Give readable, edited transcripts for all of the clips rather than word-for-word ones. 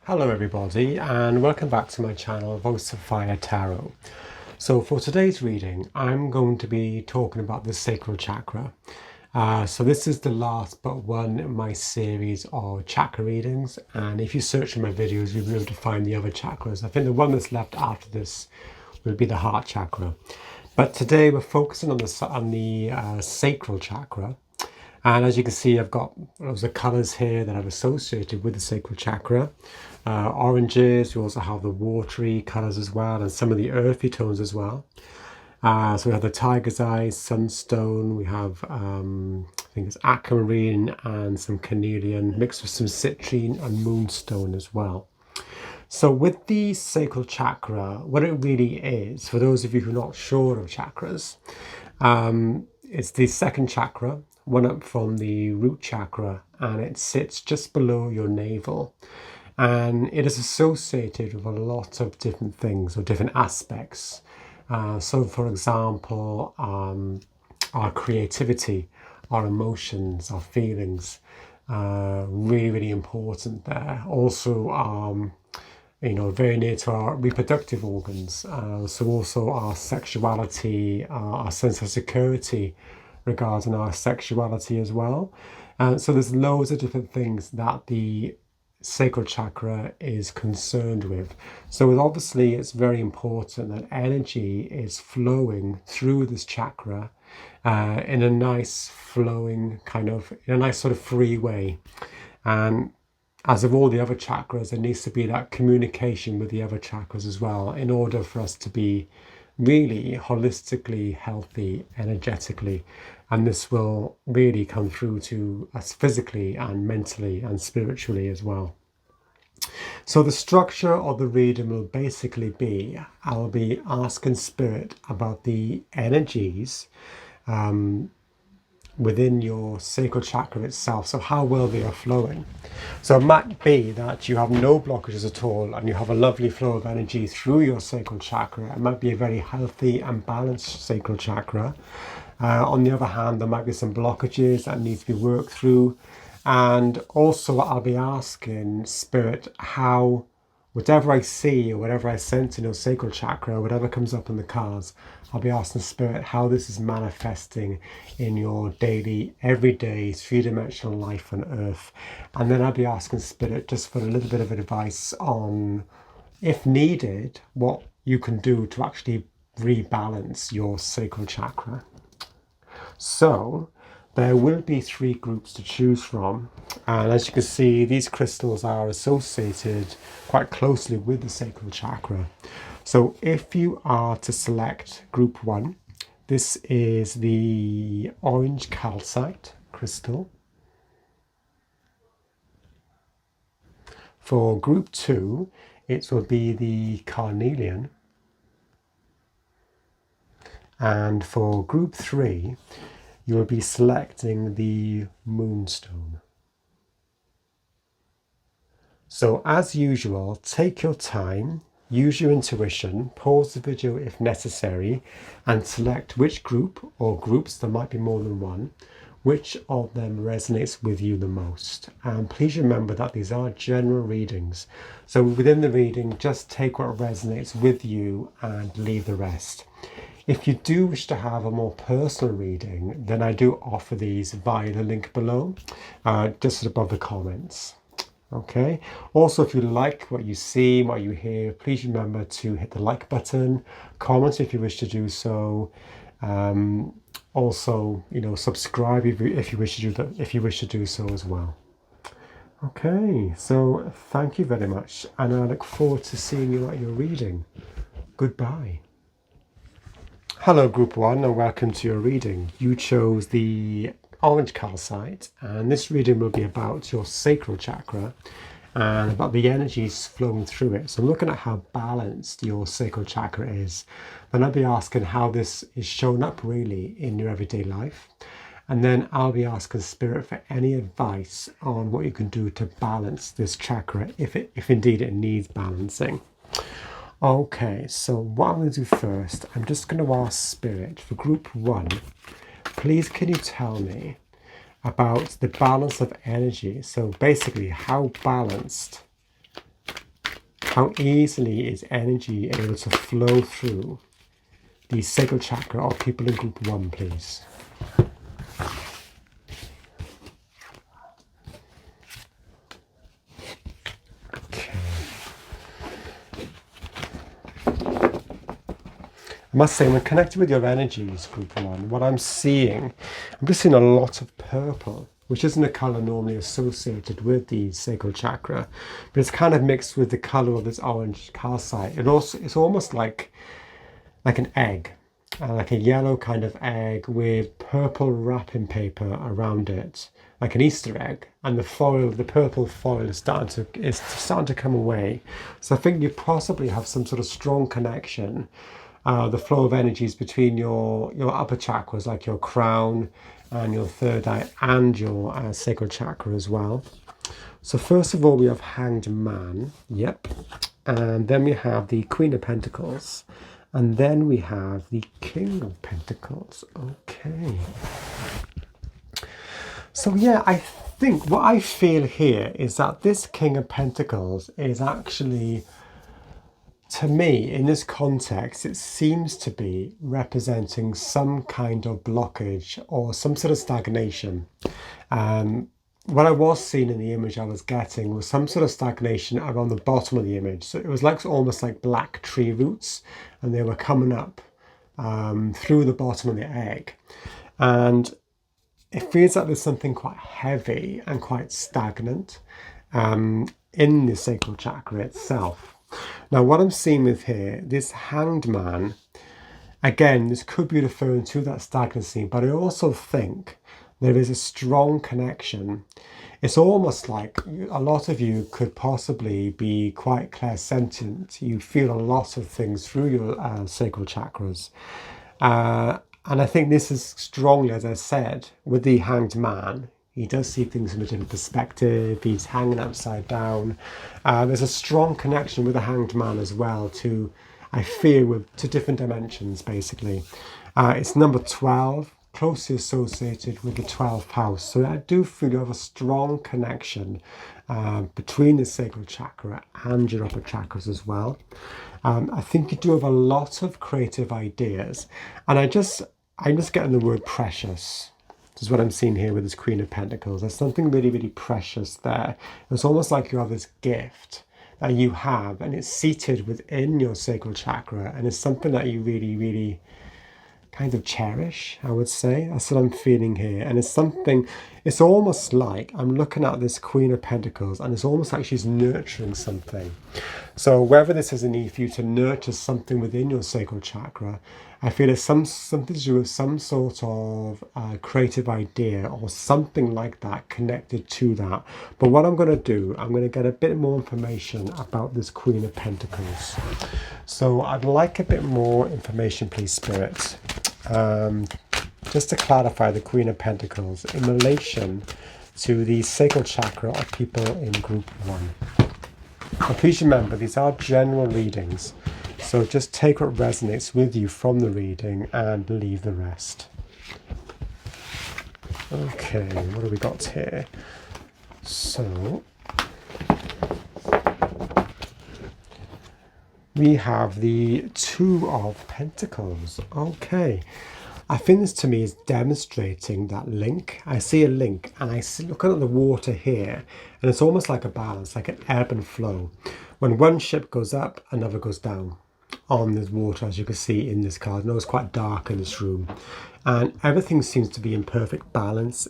Hello everybody and welcome back to my channel Voice of Fire Tarot. So for today's reading I'm going to be talking about the Sacral Chakra. So this is the last but one in my series of chakra readings, and if you search in my videos you'll be able to find the other chakras. I think the one that's left after this will be the heart chakra. But today we're focusing on the Sacral Chakra. And as you can see, I've got lots of colours here that I've associated with the Sacral Chakra. Oranges, we also have the watery colours as well, and some of the earthy tones as well. So we have the tiger's eyes, sunstone, we have, I think it's aquamarine and some carnelian, mixed with some citrine and moonstone as well. So with the Sacral Chakra, what it really is, for those of you who are not sure of chakras, it's the second chakra, one up from the root chakra, and it sits just below your navel. And it is associated with a lot of different things or different aspects. So for example, our creativity, our emotions, our feelings, really, really important there. Also, very near to our reproductive organs. So also our sexuality, our sense of security regarding our sexuality as well. So there's loads of different things that the Sacral Chakra is concerned with. So obviously it's very important that energy is flowing through this chakra in a nice flowing in a nice sort of free way. And as of all the other chakras, there needs to be that communication with the other chakras as well in order for us to be really holistically healthy energetically. And this will really come through to us physically and mentally and spiritually as well. So the structure of the reading will basically be, I'll be asking Spirit about the energies within your Sacral Chakra itself, so how well they are flowing. So it might be that you have no blockages at all and you have a lovely flow of energy through your Sacral Chakra. It might be a very healthy and balanced Sacral Chakra. On the other hand, there might be some blockages that need to be worked through. And also I'll be asking Spirit how whatever I see or whatever I sense in your Sacral Chakra, whatever comes up in the cards, I'll be asking Spirit how this is manifesting in your daily, everyday, three-dimensional life on Earth. And then I'll be asking Spirit just for a little bit of advice on, if needed, what you can do to actually rebalance your Sacral Chakra. So there will be 3 groups to choose from, and as you can see, these crystals are associated quite closely with the Sacral Chakra. So if you are to select group 1, this is the orange calcite crystal. For group 2, it will be the carnelian. And for group 3, you will be selecting the moonstone. So as usual, take your time, use your intuition, pause the video if necessary, and select which group or groups, there might be more than one, which of them resonates with you the most. And please remember that these are general readings. So within the reading, just take what resonates with you and leave the rest. If you do wish to have a more personal reading, then I do offer these via the link below, just above the comments. Okay. Also, if you like what you see, what you hear, please remember to hit the like button, comment if you wish to do so. Also, subscribe if you wish to do that, if you wish to do so as well. Okay. So thank you very much, and I look forward to seeing you at your reading. Goodbye. Hello group 1 and welcome to your reading. You chose the orange calcite, and this reading will be about your Sacral Chakra and about the energies flowing through it. So I'm looking at how balanced your Sacral Chakra is. Then I'll be asking how this is shown up really in your everyday life. And then I'll be asking Spirit for any advice on what you can do to balance this chakra if indeed it needs balancing. Okay, so what I'm going to do first, I'm just going to ask Spirit for group 1, please can you tell me about the balance of energy? So basically, how balanced how easily is energy able to flow through the sacral chakra of people in group 1, please? Okay. I must say, when connected with your energies, group 1, what I'm seeing, I'm just seeing a lot of purple, which isn't a colour normally associated with the sacral chakra, but it's kind of mixed with the colour of this orange calcite. It's almost like an egg, like a yellow kind of egg with purple wrapping paper around it, like an Easter egg, and the purple foil is starting to come away. So I think you possibly have some sort of strong connection, the flow of energies between your upper chakras, like your crown and your third eye, and your sacral chakra as well. So first of all, we have Hanged Man, yep, and then we have the Queen of Pentacles, and then we have the King of Pentacles. Okay. So yeah, I think what I feel here is that this King of Pentacles is actually, to me, in this context, it seems to be representing some kind of blockage or some sort of stagnation. What I was seeing in the image I was getting was some sort of stagnation around the bottom of the image. So it was like almost like black tree roots, and they were coming up through the bottom of the egg. And it feels like there's something quite heavy and quite stagnant in the sacral chakra itself. Now, what I'm seeing with here, this Hanged Man, again, this could be referring to that stagnancy, but I also think there is a strong connection. It's almost like a lot of you could possibly be quite clairsentient. You feel a lot of things through your sacral chakras. And I think this is strongly, as I said, with the Hanged Man. He does see things from a different perspective. He's hanging upside down. There's a strong connection with the Hanged Man as well to, I feel, to different dimensions, basically. It's number 12, closely associated with the 12th house. So I do feel you have a strong connection between the sacral chakra and your upper chakras as well. I think you do have a lot of creative ideas. And I'm just getting the word precious. This is what I'm seeing here with this Queen of Pentacles. There's something really, really precious there. It's almost like you have this gift that you have, and it's seated within your sacral chakra, and it's something that you really, really kind of cherish, I would say. That's what I'm feeling here. And it's almost like I'm looking at this Queen of Pentacles, and it's almost like she's nurturing something. So whether this is a need for you to nurture something within your sacral chakra, I feel it's something to do with some sort of creative idea or something like that connected to that. But what I'm going to do, I'm going to get a bit more information about this Queen of Pentacles. So I'd like a bit more information, please, Spirit. Just to clarify the Queen of Pentacles in relation to the sacral chakra of people in group 1. And please remember, these are general readings, so just take what resonates with you from the reading and leave the rest. Okay, what have we got here? So we have the Two of Pentacles. Okay. I think this to me is demonstrating that link. I see a link, and I see, looking at the water here, and it's almost like a balance, like an ebb and flow. When one ship goes up, another goes down on this water, as you can see in this card. I know it's quite dark in this room, and everything seems to be in perfect balance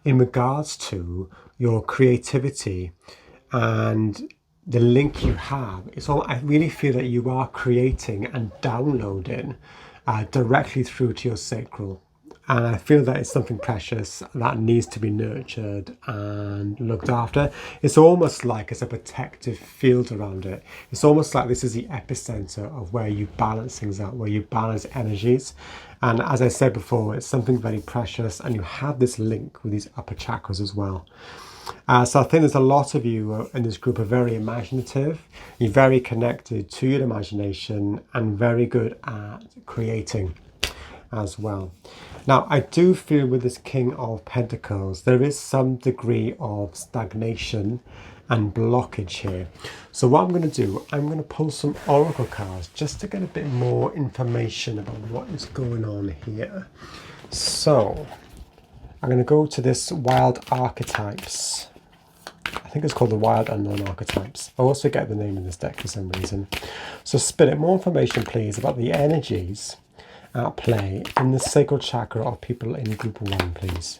in regards to your creativity and the link you have. I really feel that you are creating and downloading directly through to your sacral, and I feel that it's something precious that needs to be nurtured and looked after. It's almost like it's a protective field around it. It's almost like this is the epicenter of where you balance things out, where you balance energies. And as I said before, it's something very precious, and you have this link with these upper chakras as well. So I think there's a lot of you in this group are very imaginative. You're very connected to your imagination and very good at creating as well. Now, I do feel with this King of Pentacles, there is some degree of stagnation and blockage here. So what I'm going to do, I'm going to pull some oracle cards just to get a bit more information about what is going on here. So I'm going to go to this Wild Archetypes. I think it's called the Wild Unknown Archetypes. I always forget the name of this deck for some reason. So Spirit, more information please about the energies at play in the Sacral Chakra of people in Group 1, please.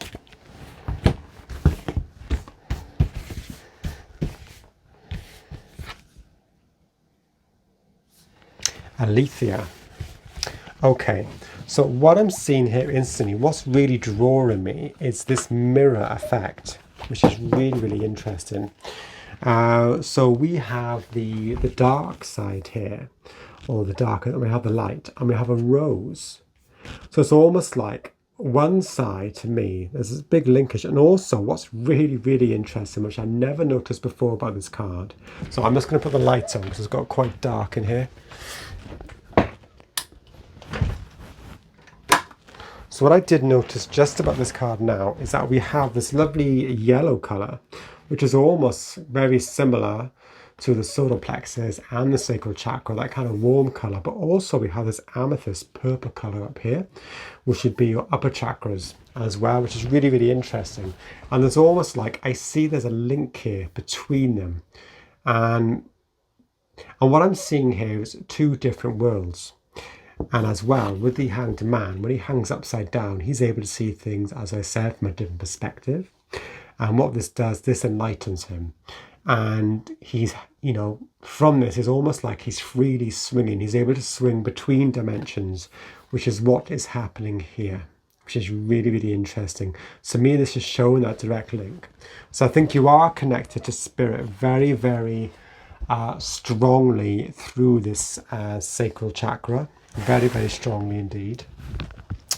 Alethea. Okay, so what I'm seeing here instantly, what's really drawing me is this mirror effect, which is really, really interesting. So we have the dark side here, or the dark, and we have the light, and we have a rose. So it's almost like one side, to me, there's this big linkage. And also what's really, really interesting, which I never noticed before about this card. So I'm just going to put the lights on because it's got quite dark in here. So what I did notice just about this card now is that we have this lovely yellow colour, which is almost very similar to the solar plexus and the sacral chakra, that kind of warm colour. But also we have this amethyst purple colour up here, which would be your upper chakras as well, which is really, really interesting. And there's almost like, I see there's a link here between them. And what I'm seeing here is two different worlds. And as well, with the Hanged Man, when he hangs upside down, he's able to see things, as I said, from a different perspective. And what this does, this enlightens him. And he's, you know, from this, it's almost like he's freely swinging. He's able to swing between dimensions, which is what is happening here, which is really, really interesting. So me, this is showing that direct link. So I think you are connected to spirit very, very strongly through this sacral chakra. Very, very strongly indeed.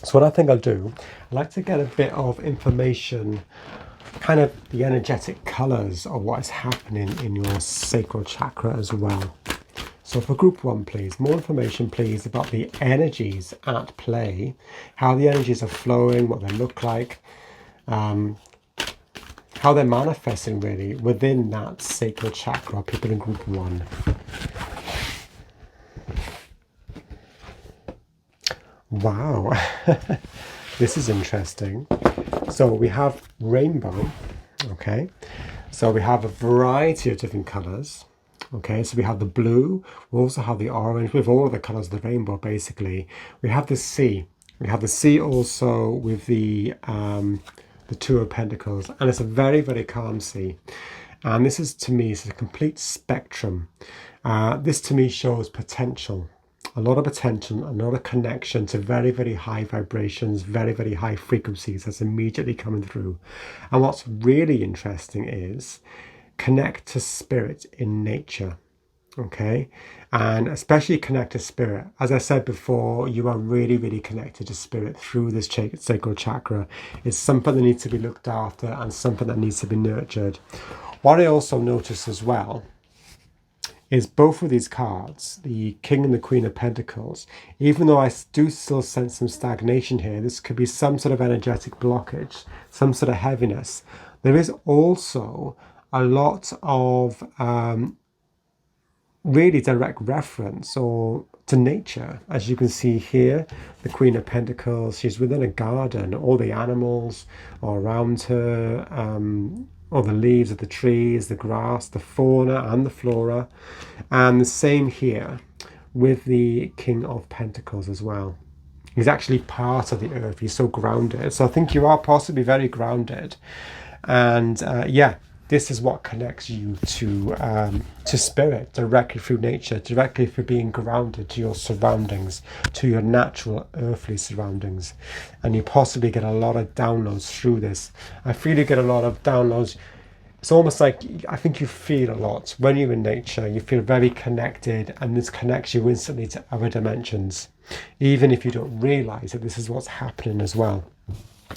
So what I think I'll do, I'd like to get a bit of information, kind of the energetic colours of what is happening in your sacral chakra as well. So for Group 1, please, more information please about the energies at play, how the energies are flowing, what they look like, how they're manifesting really within that sacral chakra, people in Group 1. Wow, this is interesting. So we have rainbow, okay? So we have a variety of different colours, okay? So we have the blue, we also have the orange, with all of the colours of the rainbow basically. We have the sea. We have the sea also with the Two of Pentacles, and it's a very, very calm sea. And this is, to me, it's a complete spectrum. This to me shows potential. A lot of potential, a lot of connection to very, very high vibrations, very, very high frequencies that's immediately coming through. And what's really interesting is connect to spirit in nature, okay? And especially connect to spirit. As I said before, you are really, really connected to spirit through this sacral chakra. It's something that needs to be looked after and something that needs to be nurtured. What I also noticed as well is both of these cards, the King and the Queen of Pentacles, even though I do still sense some stagnation here, this could be some sort of energetic blockage, some sort of heaviness. There is also a lot of really direct reference or to nature. As you can see here, the Queen of Pentacles, she's within a garden, all the animals are around her, all the leaves of the trees, the grass, the fauna and the flora. And the same here with the King of Pentacles as well. He's actually part of the earth. He's so grounded. So I think you are possibly very grounded. And yeah, this is what connects you to spirit, directly through nature, directly through being grounded to your surroundings, to your natural earthly surroundings. And you possibly get a lot of downloads through this. I feel you get a lot of downloads. It's almost like, I think you feel a lot when you're in nature. You feel very connected, and this connects you instantly to other dimensions, even if you don't realize that this is what's happening as well.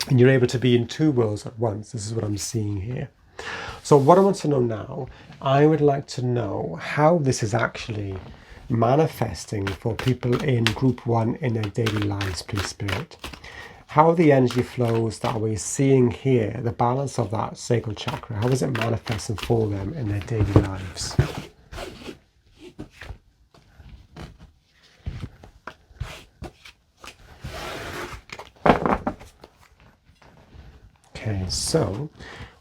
And you're able to be in two worlds at once. This is what I'm seeing here. So what I want to know now, I would like to know how this is actually manifesting for people in Group 1 in their daily lives, please, Spirit. how the energy flows that we're seeing here, the balance of that sacral chakra, how is it manifesting for them in their daily lives? Okay, so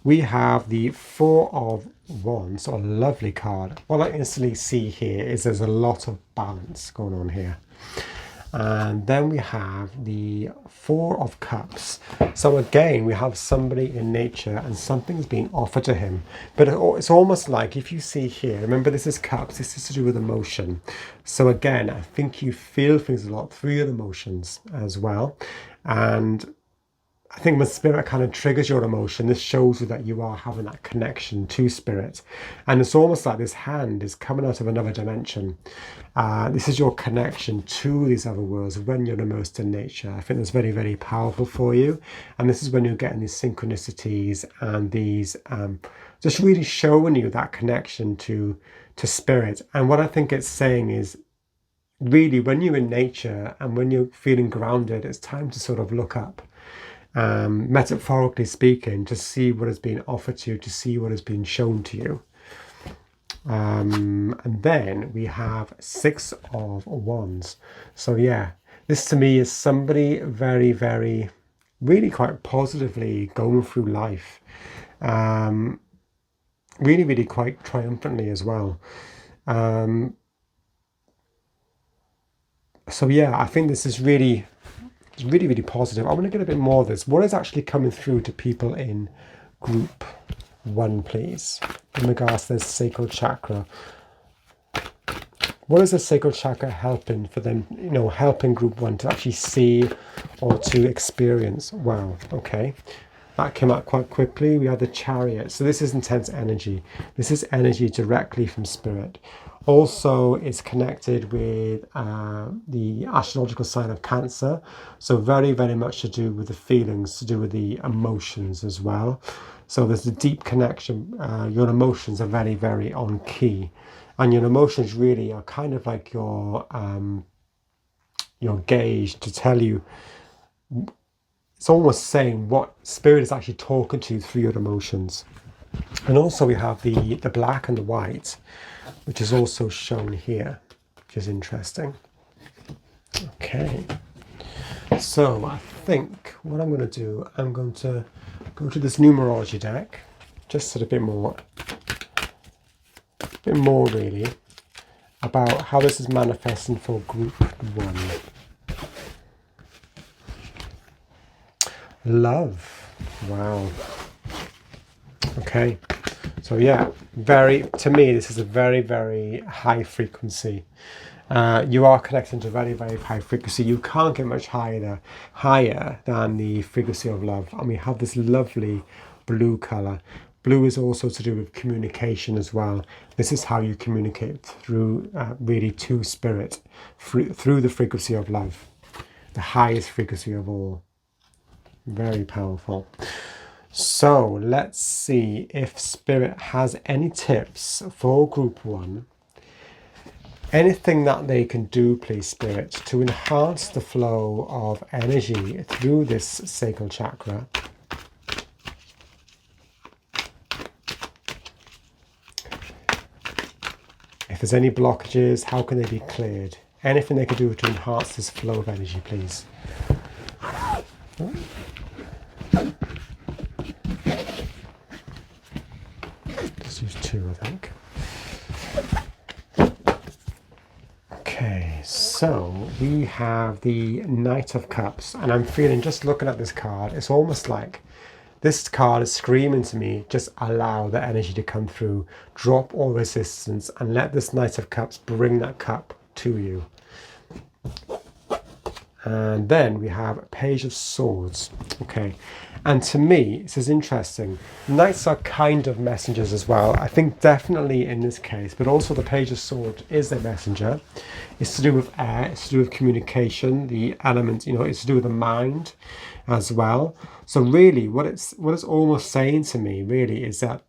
we have the Four of Wands, a lovely card. What I instantly see here is there's a lot of balance going on here. And then we have the Four of Cups. So again, we have somebody in nature and something's being offered to him. But it's almost like, if you see here, remember this is cups, this is to do with emotion. So again, I think you feel things a lot through your emotions as well. And I think when spirit kind of triggers your emotion, this shows you that you are having that connection to spirit. And it's almost like this hand is coming out of another dimension. This is your connection to these other worlds when you're immersed in nature. I think that's very, very powerful for you. And this is when you're getting these synchronicities and these just really showing you that connection to spirit. And what I think it's saying is, really, when you're in nature and when you're feeling grounded, it's time to sort of look up. Metaphorically speaking, to see what has been offered to you, to see what has been shown to you. And then we have Six of Wands. So yeah, this to me is somebody very, very, really quite positively going through life. Really, really quite triumphantly as well. So yeah, I think this is really, it's really, really positive. I want to get a bit more of this. What is actually coming through to people in group 1, please, in regards to the sacral chakra? What is the sacral chakra helping for them, you know, helping group 1 to actually see or to experience? Wow, okay. That came out quite quickly. We have the Chariot. So this is intense energy. This is energy directly from spirit. Also, it's connected with the astrological sign of Cancer. So very, very much to do with the feelings, to do with the emotions as well. So there's a deep connection. Your emotions are very, very on key. And your emotions really are kind of like your gauge to tell you. It's almost saying what spirit is actually talking to you through your emotions. And also we have the black and the white, which is also shown here, which is interesting. Okay, so I think what I'm going to do, I'm going to go to this Numerology deck, just a bit more really, about how this is manifesting for group 1. Love. Wow. Okay. So yeah, to me, this is a very, very high frequency. You are connecting to very, very high frequency. You can't get much higher than the frequency of love. And we have this lovely blue color. Blue is also to do with communication as well. This is how you communicate through really to spirit, through the frequency of love, the highest frequency of all. Very powerful. So let's see if spirit has any tips for group 1. Anything that they can do, please, spirit, to enhance the flow of energy through this sacral chakra. If there's any blockages, how can they be cleared? Anything they can do to enhance this flow of energy, please. Just use 2, I think. Okay, so we have the Knight of Cups, and I'm feeling, just looking at this card, it's almost like this card is screaming to me, just allow the energy to come through, drop all resistance, and let this Knight of Cups bring that cup to you. And then we have Page of Swords. Okay, and to me, this is interesting. Knights are kind of messengers as well. I think definitely in this case, but also the Page of Swords is a messenger. It's to do with air, it's to do with communication, the element, it's to do with the mind as well. So really, what it's almost saying to me really is that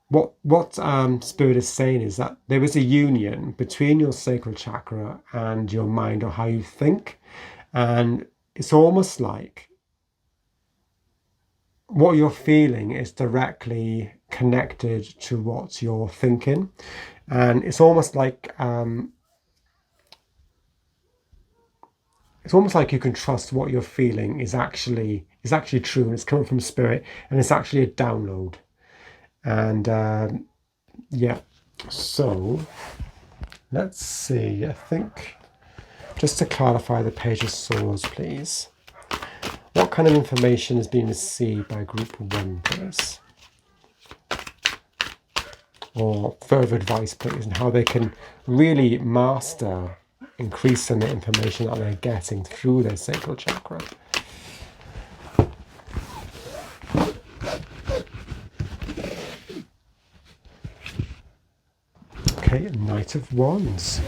what Spirit is saying is that there is a union between your sacral chakra and your mind, or how you think. And it's almost like what you're feeling is directly connected to what you're thinking, and it's almost like you can trust what you're feeling is actually true, and it's coming from spirit, and it's actually a download. And yeah, so let's see. I think just to clarify the Page of Swords, please. What kind of information is being received by Group 1, please? Or further advice, please, on how they can really master increasing the information that they're getting through their sacral chakra. Okay, Knight of Wands.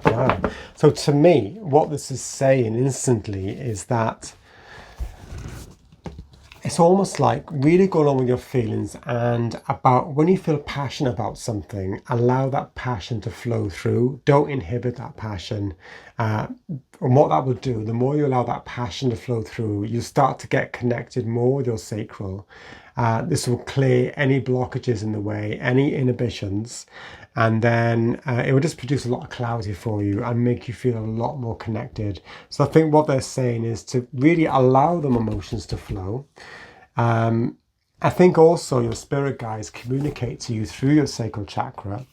Wow. So to me, what this is saying instantly is that it's almost like really going on with your feelings, and about when you feel passionate about something, allow that passion to flow through. Don't inhibit that passion. And what that will do, the more you allow that passion to flow through, you start to get connected more with your sacral. This will clear any blockages in the way, any inhibitions, and then it will just produce a lot of clarity for you and make you feel a lot more connected. So I think what they're saying is to really allow them emotions to flow. I think also your spirit guides communicate to you through your sacral chakra,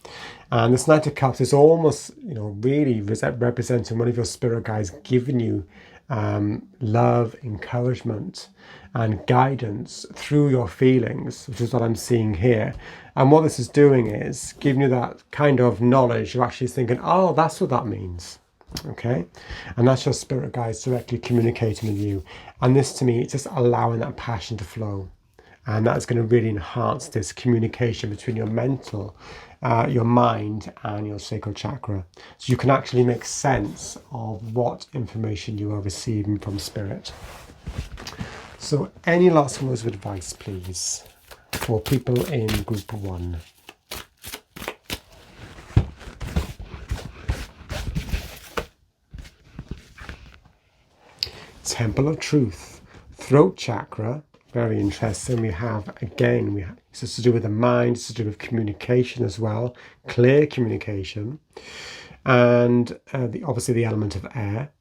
and this Knight of Cups is almost, really representing one of your spirit guides giving you love, encouragement, and guidance through your feelings, which is what I'm seeing here. And what this is doing is giving you that kind of knowledge. You're actually thinking, oh, that's what that means. Okay, and that's your spirit guides directly communicating with you. And this, to me, it's just allowing that passion to flow, and that's going to really enhance this communication between your mental, your mind, and your sacral chakra, so you can actually make sense of what information you are receiving from spirit. So any last words of advice, please, for people in Group 1? Temple of Truth, throat chakra, very interesting. We have, again, it's to do with the mind, it's to do with communication as well, clear communication, and obviously the element of air,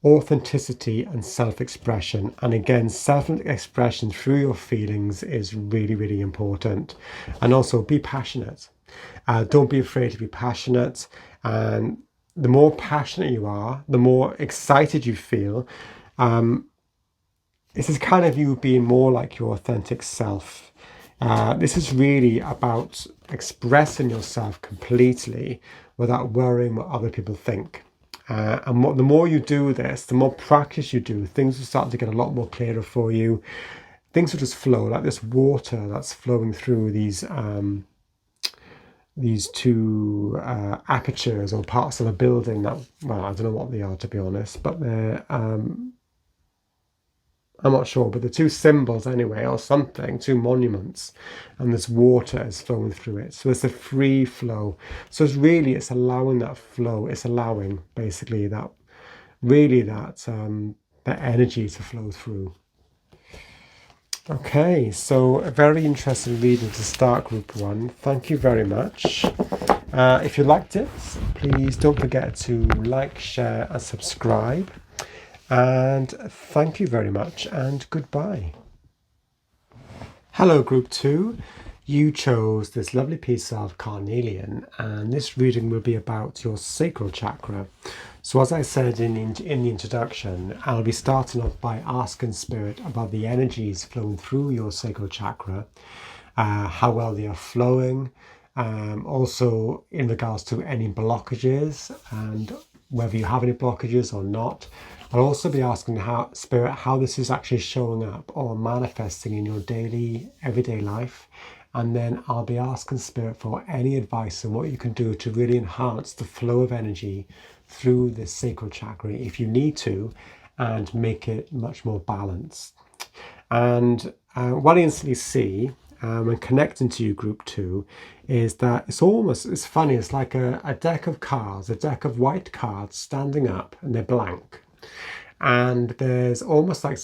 authenticity and self-expression. And again, self-expression through your feelings is really, really important. And also be passionate. Don't be afraid to be passionate. And the more passionate you are, the more excited you feel. This is kind of you being more like your authentic self. This is really about expressing yourself completely without worrying what other people think. And the more you do this, the more practice you do, things will start to get a lot more clearer for you. Things will just flow like this water that's flowing through these two apertures or parts of a building that, well, I don't know what they are, to be honest, but they're I'm not sure, but the two symbols anyway, or something, two monuments, and this water is flowing through it. So it's a free flow. So it's allowing that flow. It's allowing basically that energy to flow through. Okay, so a very interesting reading to start Group 1. Thank you very much. If you liked it, please don't forget to like, share, and subscribe. And thank you very much, and goodbye. Hello, Group 2. You chose this lovely piece of Carnelian, and this reading will be about your sacral chakra. So as I said in the introduction, I'll be starting off by asking Spirit about the energies flowing through your sacral chakra, how well they are flowing, also in regards to any blockages and whether you have any blockages or not. I'll also be asking Spirit how this is actually showing up or manifesting in your daily, everyday life. And then I'll be asking Spirit for any advice on what you can do to really enhance the flow of energy through the sacral chakra if you need to, and make it much more balanced. And what I instantly see when connecting to you, Group 2, is that it's funny, it's like a deck of cards, a deck of white cards standing up, and they're blank. and there's almost like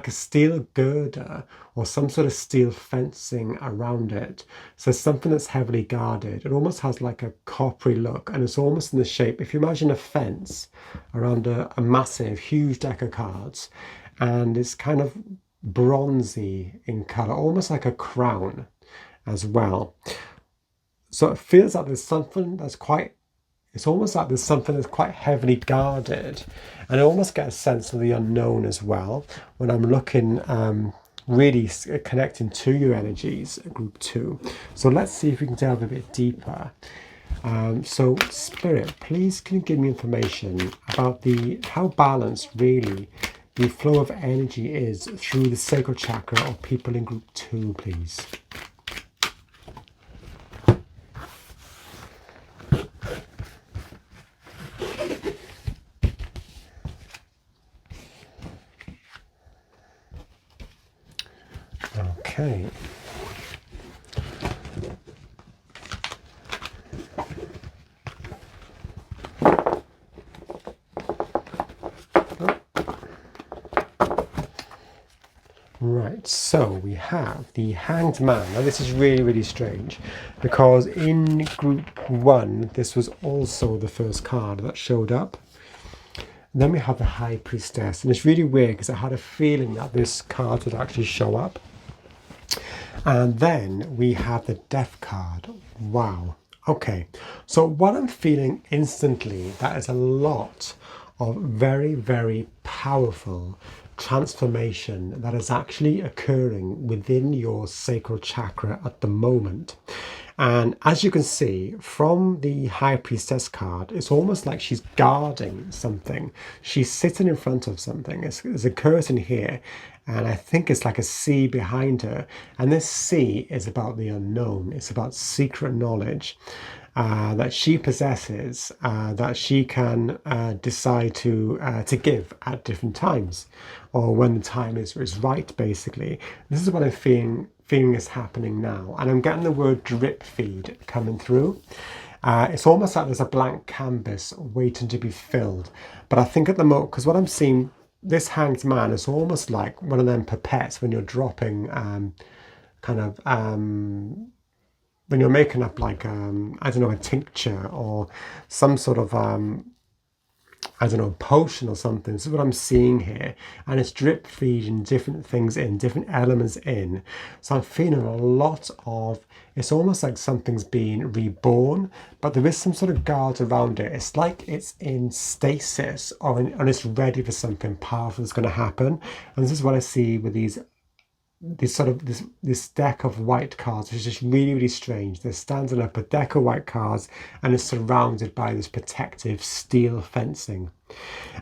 a steel girder or some sort of steel fencing around it. So something that's heavily guarded. It almost has like a coppery look, and it's almost in the shape, if you imagine a fence around a massive, huge deck of cards, and it's kind of bronzy in color, almost like a crown as well. So it feels like there's something that's quite, it's almost like there's something that's quite heavily guarded. And I almost get a sense of the unknown as well when I'm looking, really connecting to your energies, group 2. So let's see if we can delve a bit deeper. So Spirit, please can you give me information about how balanced really the flow of energy is through the sacral chakra of people in group 2, please. Okay. Right, so we have the Hanged Man. Now this is really, really strange because in group 1, this was also the first card that showed up. And then we have the High Priestess, and it's really weird because I had a feeling that this card would actually show up. And then we have the Death card. Wow. Okay, so what I'm feeling instantly, that is a lot of very, very powerful transformation that is actually occurring within your sacral chakra at the moment. And as you can see from the High Priestess card, it's almost like she's guarding something. She's sitting in front of something. There's a curtain here, and I think it's like a sea behind her. And this sea is about the unknown. It's about secret knowledge that she possesses, that she can decide to give at different times, or when the time is right, basically. This is what I'm feeling is happening now. And I'm getting the word drip feed coming through. It's almost like there's a blank canvas waiting to be filled. But I think at the moment, because what I'm seeing, this Hanged Man is almost like one of them pipettes when you're dropping when you're making up like, I don't know, a tincture or some sort of, I don't know, potion or something. This is what I'm seeing here. And it's drip feeding different things in, different elements in. So I'm feeling a lot of, it's almost like something's being reborn, but there is some sort of guard around it. It's like it's in stasis and it's ready for something powerful that's going to happen. And this is what I see with this deck of white cards, which is just really, really strange. They're standing up, a deck of white cards, and it's surrounded by this protective steel fencing.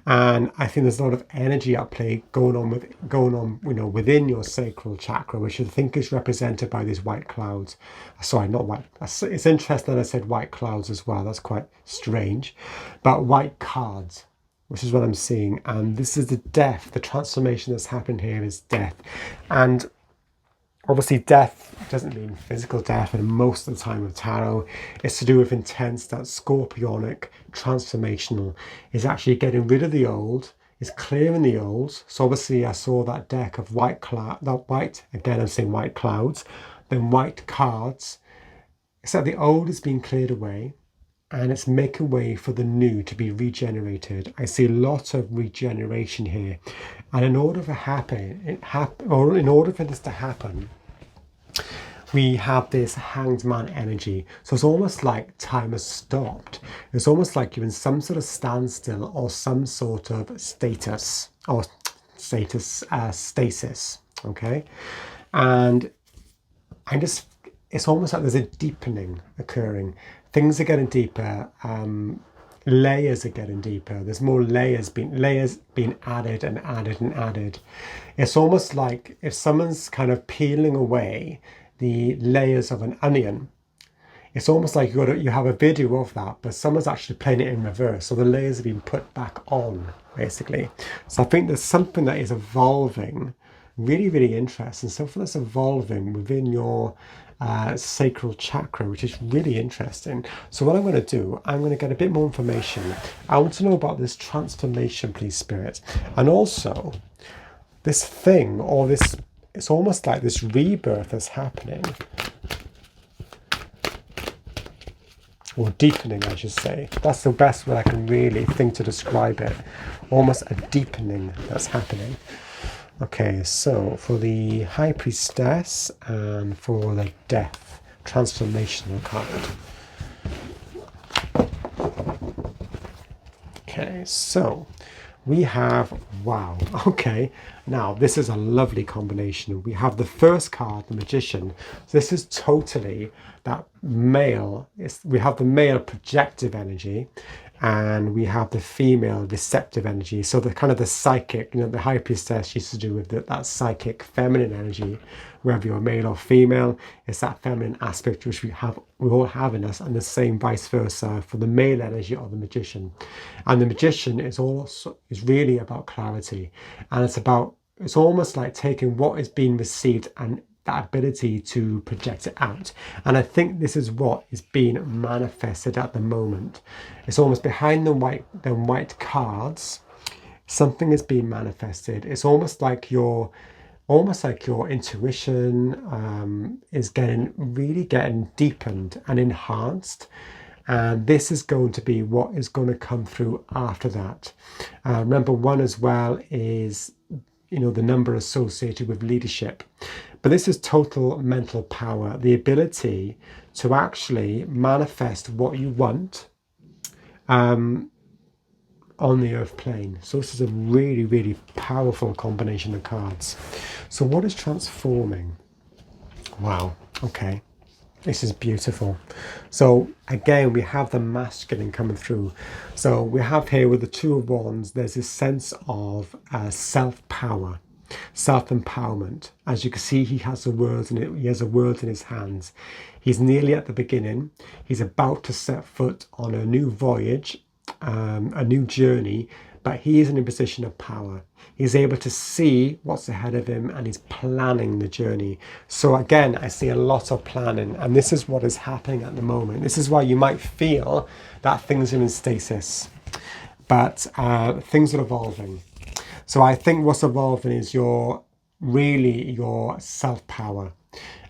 And I think there's a lot of energy at play going on, within your sacral chakra, which I think is represented by these white clouds. Sorry, not white. It's interesting that I said white clouds as well. That's quite strange. But white cards, which is what I'm seeing. And this is the death. The transformation that's happened here is death. And obviously death doesn't mean physical death, and most of the time with tarot, it's to do with intense, that scorpionic, transformational. Is actually getting rid of the old, is clearing the old. So obviously I saw that deck of white again I'm saying white clouds, then white cards. Except the old is being cleared away, and it's making way for the new to be regenerated. I see a lot of regeneration here. And in order for this to happen, we have this Hanged Man energy. So it's almost like time has stopped. It's almost like you're in some sort of standstill or some sort of stasis, okay? And it's almost like there's a deepening occurring. Things are getting deeper, layers are getting deeper. There's more layers being added and added and added. It's almost like if someone's kind of peeling away the layers of an onion. It's almost like you have a video of that, but someone's actually playing it in reverse. So the layers are being put back on, basically. So I think there's something that is evolving, really, really interesting. Something that's evolving within your Sacral Chakra, which is really interesting. So what I'm going to do, I'm going to get a bit more information. I want to know about this transformation, please, Spirit. And also, this thing, or this, it's almost like this rebirth that's happening. Or deepening, I should say. That's the best way I can really think to describe it. Almost a deepening that's happening. Okay, so for the High Priestess and for the Death, transformational card. Okay, so we have, wow, okay, now this is a lovely combination. We have the first card, the Magician. This is totally that male, we have the male projective energy, and we have the female receptive energy. So the kind of the psychic, the High Priestess used to do with that psychic feminine energy, whether you're male or female, it's that feminine aspect which we all have in us, and the same vice versa for the male energy of the Magician. And the Magician is really about clarity, and it's almost like taking what is being received and that ability to project it out. And I think this is what is being manifested at the moment. It's almost behind the white cards, something is being manifested. It's almost like your intuition is really getting deepened and enhanced. And this is going to be what is going to come through after that. Remember, 1 as well is the number associated with leadership. But this is total mental power, the ability to actually manifest what you want on the earth plane. So this is a really, really powerful combination of cards. So what is transforming? Wow, okay. This is beautiful. So again, we have the masculine coming through. So we have here with the 2 of Wands, there's this sense of self-power, self-empowerment. As you can see, he has a word in his hands. He's nearly at the beginning. He's about to set foot on a new voyage, a new journey, but he is in a position of power. He's able to see what's ahead of him, and he's planning the journey. So again, I see a lot of planning, and this is what is happening at the moment. This is why you might feel that things are in stasis, but things are evolving. So I think what's evolving is your self-power,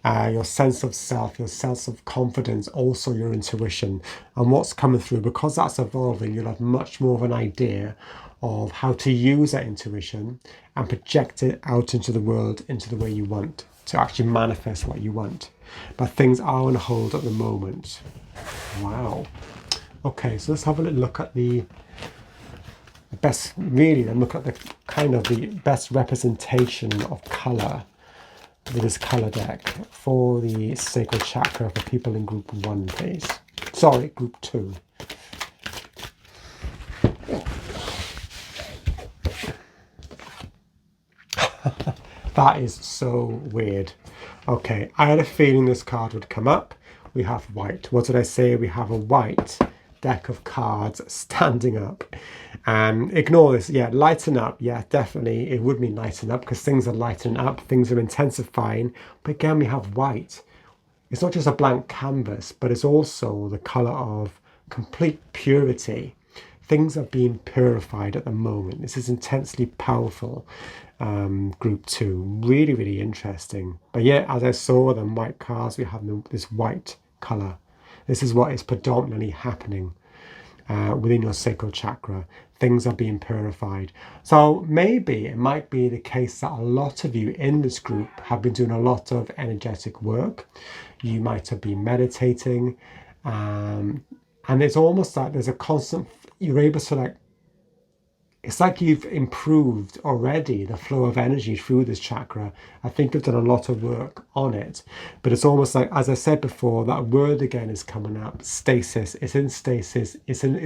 your sense of self, your sense of confidence, also your intuition. And what's coming through, because that's evolving, you'll have much more of an idea of how to use that intuition and project it out into the world, into the way you want, to actually manifest what you want. But things are on hold at the moment. Wow. Okay, so let's have a little look at the best, really, then look at the kind of the best representation of colour with this colour deck for the Sacral Chakra for people in group 1, please. Sorry, group 2. That is so weird. Okay, I had a feeling this card would come up. We have white. What did I say? We have a white deck of cards standing up. Ignore this. Yeah, lighten up. Yeah, definitely. It would mean lighten up because things are lightening up. Things are intensifying. But again, we have white. It's not just a blank canvas, but it's also the colour of complete purity. Things are being purified at the moment. This is intensely powerful. Group 2. Really, really interesting. But yeah, as I saw them white cards, we have this white colour. This is what is predominantly happening within your sacral chakra. Things are being purified. So maybe it might be the case that a lot of you in this group have been doing a lot of energetic work. You might have been meditating. And it's almost like there's a constant, you're able to it's like you've improved already the flow of energy through this chakra. I think you've done a lot of work on it, but it's almost like, as I said before, that word again is coming up, stasis. It's in stasis. It's on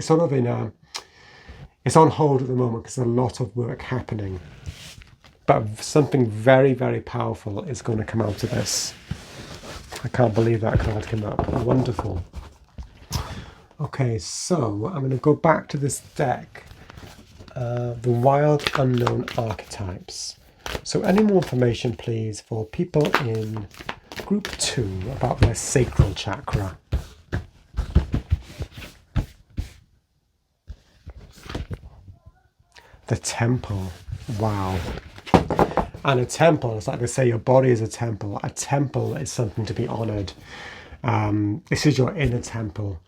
hold at the moment because there's a lot of work happening. But something very, very powerful is going to come out of this. I can't believe that card came up. Wonderful. Okay, so I'm going to go back to this deck. The Wild Unknown Archetypes. So any more information, please, for people in group 2 about their sacral chakra. The temple. Wow. And a temple, it's like they say your body is a temple. A temple is something to be honoured. This is your inner temple.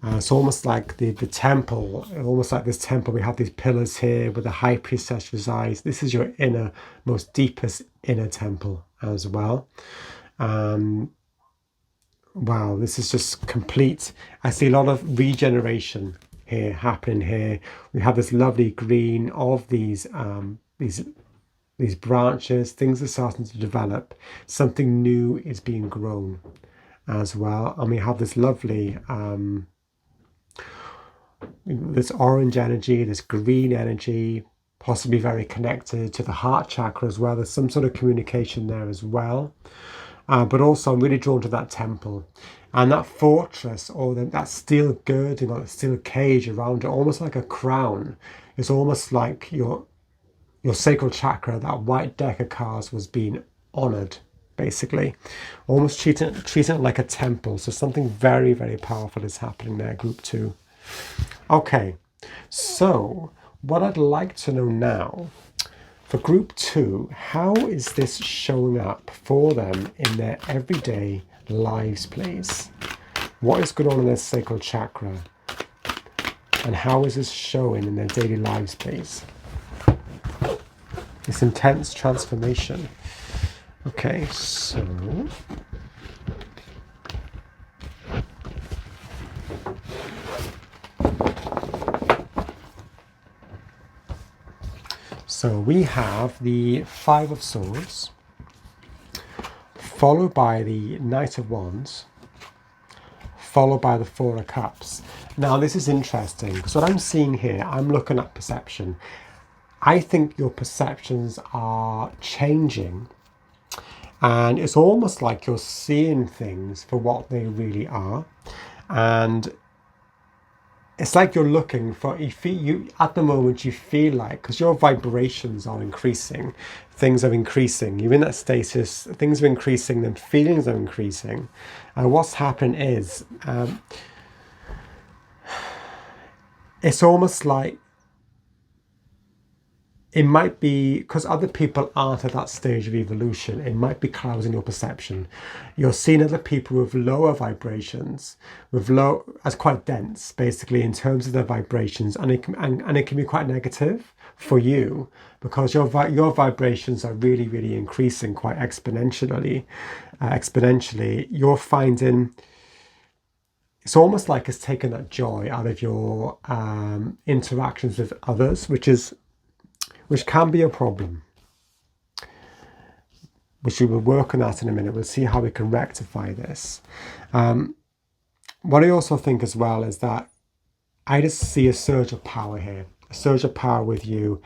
It's almost like the temple, almost like this temple. We have these pillars here where the high priestess resides. This is your inner, most deepest inner temple as well. Wow, this is just complete. I see a lot of regeneration here happening here. We have this lovely green of these branches. Things are starting to develop. Something new is being grown as well. And we have this lovely this orange energy, this green energy, possibly very connected to the heart chakra as well. There's some sort of communication there as well. But also I'm really drawn to that temple and that fortress, or that steel girding or that steel cage around it, almost like a crown. It's almost like your sacral chakra, that white deck of cards, was being honoured, basically. Almost treating it like a temple. So something very, very powerful is happening there, group 2. Okay, so what I'd like to know now, for group 2, how is this showing up for them in their everyday lives, please? What is going on in their sacral chakra? And how is this showing in their daily lives, please? This intense transformation. Okay, so we have the 5 of Swords, followed by the Knight of Wands, followed by the 4 of Cups. Now this is interesting because what I'm seeing here, I'm looking at perception. I think your perceptions are changing, and it's almost like you're seeing things for what they really are. And it's like you're looking for, you at the moment you feel like, because your vibrations are increasing, things are increasing, you're in that status, things are increasing, then feelings are increasing. And what's happening is, it's almost like, it might be, because other people aren't at that stage of evolution, it might be clouding your perception. You're seeing other people with lower vibrations, as quite dense, basically, in terms of their vibrations, and it can be quite negative for you, because your vibrations are really, really increasing quite exponentially. You're finding, it's almost like it's taken that joy out of your interactions with others, which can be a problem, which we will work on that in a minute. We'll see how we can rectify this. What I also think as well is that I just see a surge of power here, a surge of power with you.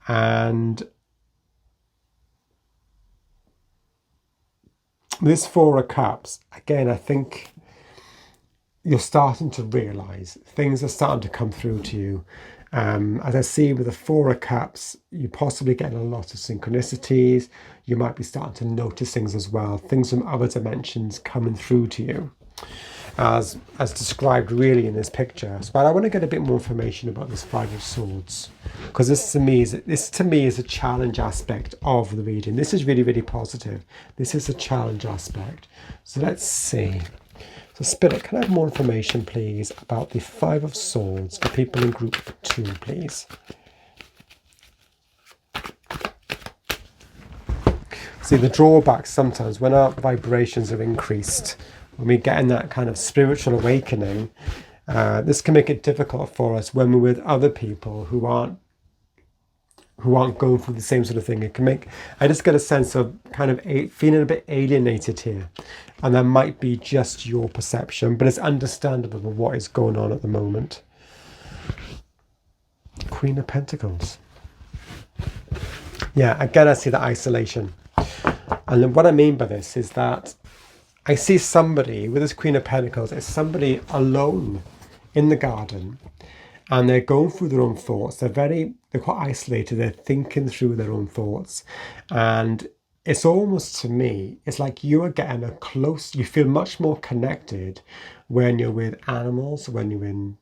And this 4 of Cups, again, I think you're starting to realise things are starting to come through to you. As I see with the 4 of Cups, you're possibly getting a lot of synchronicities. You might be starting to notice things as well, things from other dimensions coming through to you, as described really in this picture. But I want to get a bit more information about this 5 of Swords, because this to me is a challenge aspect of the reading. This is really, really positive. This is a challenge aspect. So let's see. So Spirit, can I have more information, please, about the 5 of Swords for people in group 2, please? See, the drawback sometimes when our vibrations are increased, when we get in that kind of spiritual awakening, this can make it difficult for us when we're with other people who aren't going through the same sort of thing. It can make, I just get a sense of kind of feeling a bit alienated here. And that might be just your perception, but it's understandable with what is going on at the moment. Queen of Pentacles. Yeah, again, I see the isolation. And what I mean by this is that I see somebody with this Queen of Pentacles, it's somebody alone in the garden, and they're going through their own thoughts. They're quite isolated. They're thinking through their own thoughts. And it's almost, to me, it's like you are getting you feel much more connected when you're with animals, when you're in,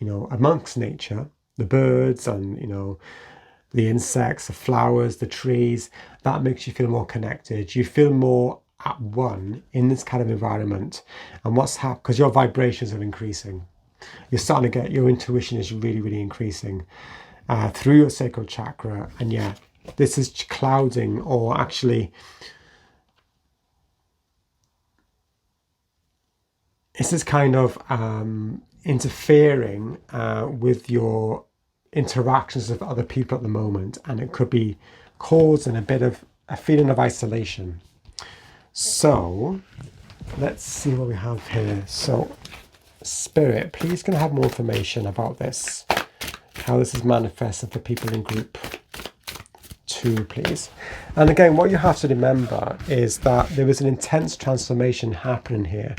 amongst nature, the birds and, the insects, the flowers, the trees. That makes you feel more connected. You feel more at one in this kind of environment. And what's happened, because your vibrations are increasing. You're starting to get, your intuition is really, really increasing through your sacral chakra. And yeah, this is clouding, or actually, this is kind of interfering with your interactions with other people at the moment, and it could be causing a bit of a feeling of isolation. So let's see what we have here. So Spirit, please can I have more information about this, how this is manifested for people in group 2, please. And again, what you have to remember is that there is an intense transformation happening here,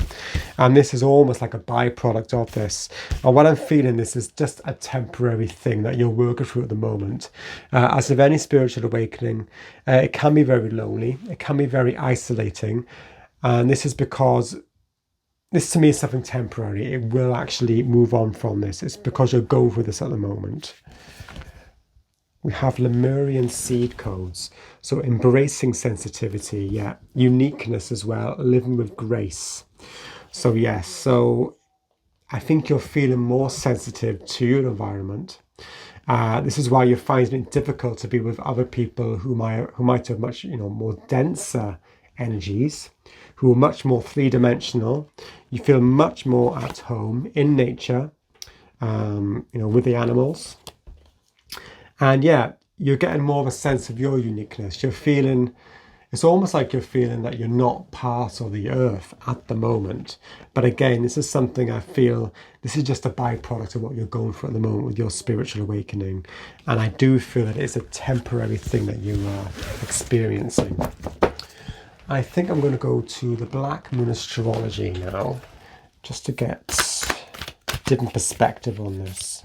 and this is almost like a byproduct of this. And what I'm feeling, this is just a temporary thing that you're working through at the moment. As with any spiritual awakening, it can be very lonely, it can be very isolating, and this is because this, to me, is something temporary. It will actually move on from this. It's because you're going through this at the moment. We have Lemurian seed codes. So embracing sensitivity, yeah. Uniqueness as well, living with grace. So yes, so I think you're feeling more sensitive to your environment. This is why you're finding it difficult to be with other people who might have much, more denser energies, who are much more three-dimensional. You feel much more at home in nature, with the animals. And yeah, you're getting more of a sense of your uniqueness. It's almost like you're feeling that you're not part of the earth at the moment. But again, this is something I feel, this is just a byproduct of what you're going through at the moment with your spiritual awakening. And I do feel that it's a temporary thing that you are experiencing. I think I'm going to go to the Black Moon Astrology now, just to get a different perspective on this.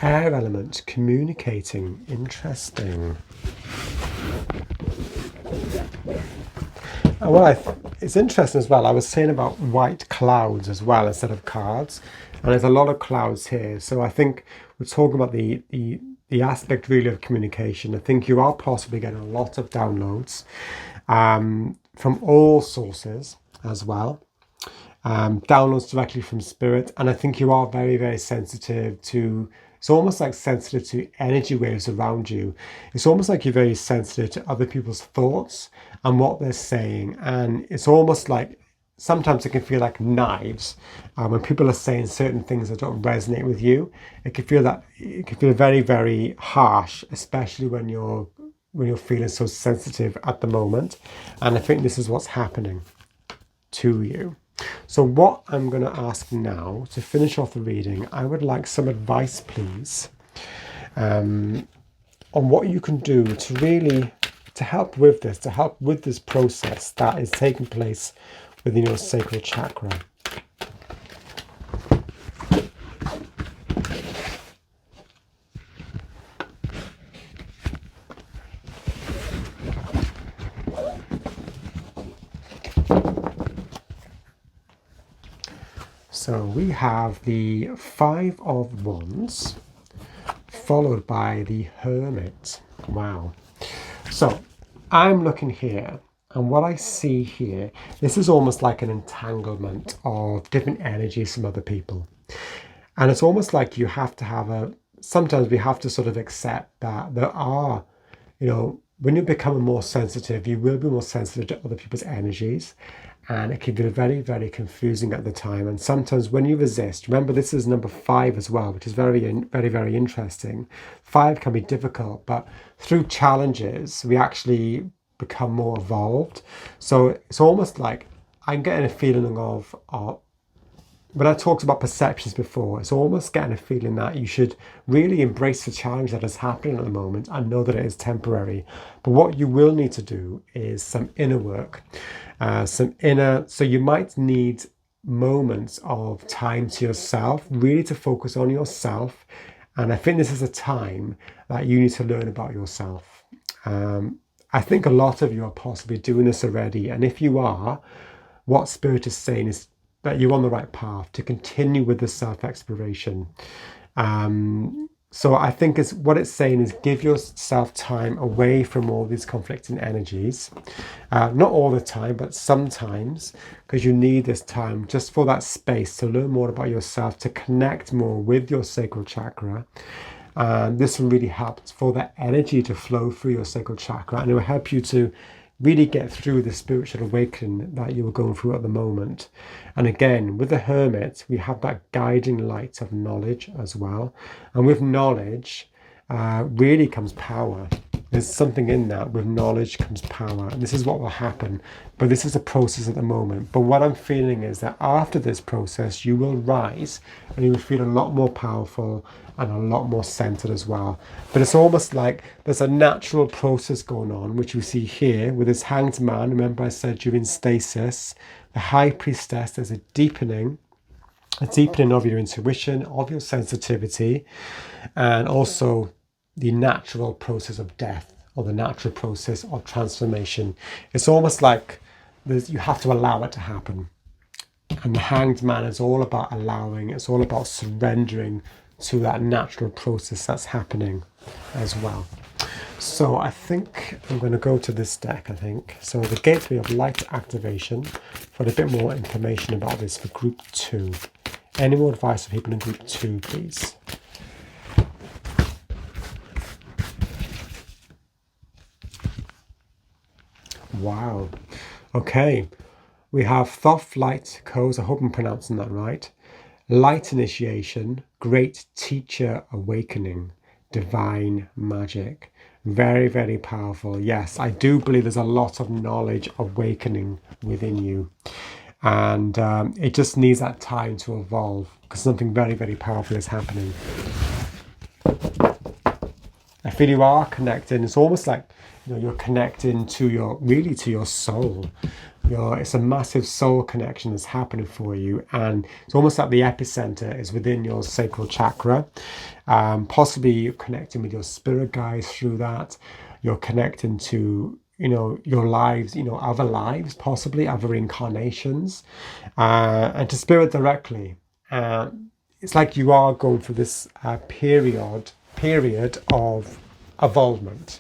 Air element, communicating, interesting. It's interesting as well. I was saying about white clouds as well instead of cards, and there's a lot of clouds here. So I think we're talking about the aspect really of communication. I think you are possibly getting a lot of downloads from all sources as well. Downloads directly from spirit, and I think you are very, very sensitive to. It's almost like sensitive to energy waves around you. It's almost like you're very sensitive to other people's thoughts and what they're saying. And it's almost like sometimes it can feel like knives when people are saying certain things that don't resonate with you. It can feel very, very harsh, especially when you're feeling so sensitive at the moment. And I think this is what's happening to you. So what I'm going to ask now, to finish off the reading, I would like some advice, please, on what you can do to help with this process that is taking place within your sacral chakra. So we have the 5 of Wands, followed by the Hermit. Wow. So I'm looking here, and what I see here, this is almost like an entanglement of different energies from other people. And it's almost like you have to sometimes we have to sort of accept that there are, when you're becoming more sensitive, you will be more sensitive to other people's energies. And it can be very, very confusing at the time. And sometimes when you resist, remember this is number 5 as well, which is very, very, very interesting. 5 can be difficult, but through challenges, we actually become more evolved. So it's almost like I'm getting a feeling of when I talked about perceptions before, it's almost getting a feeling that you should really embrace the challenge that is happening at the moment and know that it is temporary. But what you will need to do is some inner work, so you might need moments of time to yourself, really to focus on yourself. And I think this is a time that you need to learn about yourself. I think a lot of you are possibly doing this already. And if you are, what Spirit is saying is that you're on the right path to continue with the self-exploration. So I think what it's saying is give yourself time away from all these conflicting energies. Not all the time, but sometimes, because you need this time just for that space to learn more about yourself, to connect more with your sacral chakra. This will really help for that energy to flow through your sacral chakra, and it will help you to really get through the spiritual awakening that you're going through at the moment. And again, with the Hermit, we have that guiding light of knowledge as well. And with knowledge really comes power. There's something in that. With knowledge comes power. And this is what will happen. But this is a process at the moment. But what I'm feeling is that after this process, you will rise and you will feel a lot more powerful and a lot more centered as well. But it's almost like there's a natural process going on, which we see here with this Hanged Man. Remember I said you're in stasis. The High Priestess, there's a deepening of your intuition, of your sensitivity, and also the natural process of death, or the natural process of transformation. It's almost like you have to allow it to happen. And the Hanged Man is all about allowing, it's all about surrendering to that natural process that's happening as well. So I think I'm going to go to this deck, I think. So the Gateway of Light Activation, for a bit more information about this for Group 2. Any more advice for people in Group 2, please? Wow. Okay. We have Thoth Light Codes. I hope I'm pronouncing that right. Light Initiation, Great Teacher Awakening, Divine Magic. Very, very powerful. Yes, I do believe there's a lot of knowledge awakening within you. And it just needs that time to evolve, because something very, very powerful is happening. I feel you are connecting. It's almost like you're connecting to your soul. It's a massive soul connection that's happening for you, and it's almost like the epicenter is within your sacral chakra. Possibly you're connecting with your spirit guides through that. You're connecting to your lives, other lives, possibly other incarnations, and to spirit directly. It's like you are going through this period of evolvement,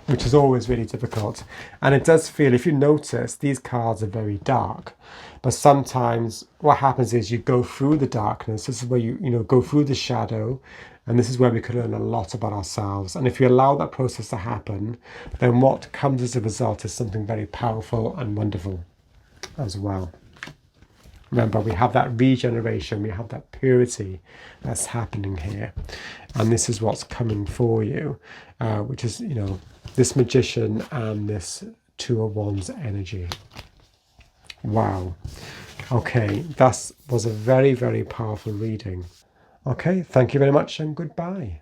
which is always really difficult. And it does feel, if you notice, these cards are very dark. But sometimes what happens is you go through the darkness. This is where you go through the shadow. And this is where we can learn a lot about ourselves. And if you allow that process to happen, then what comes as a result is something very powerful and wonderful as well. Remember, we have that regeneration, we have that purity that's happening here. And this is what's coming for you, which is, this Magician and this Two of Wands energy. Wow. Okay, that was a very, very powerful reading. Okay, thank you very much and goodbye.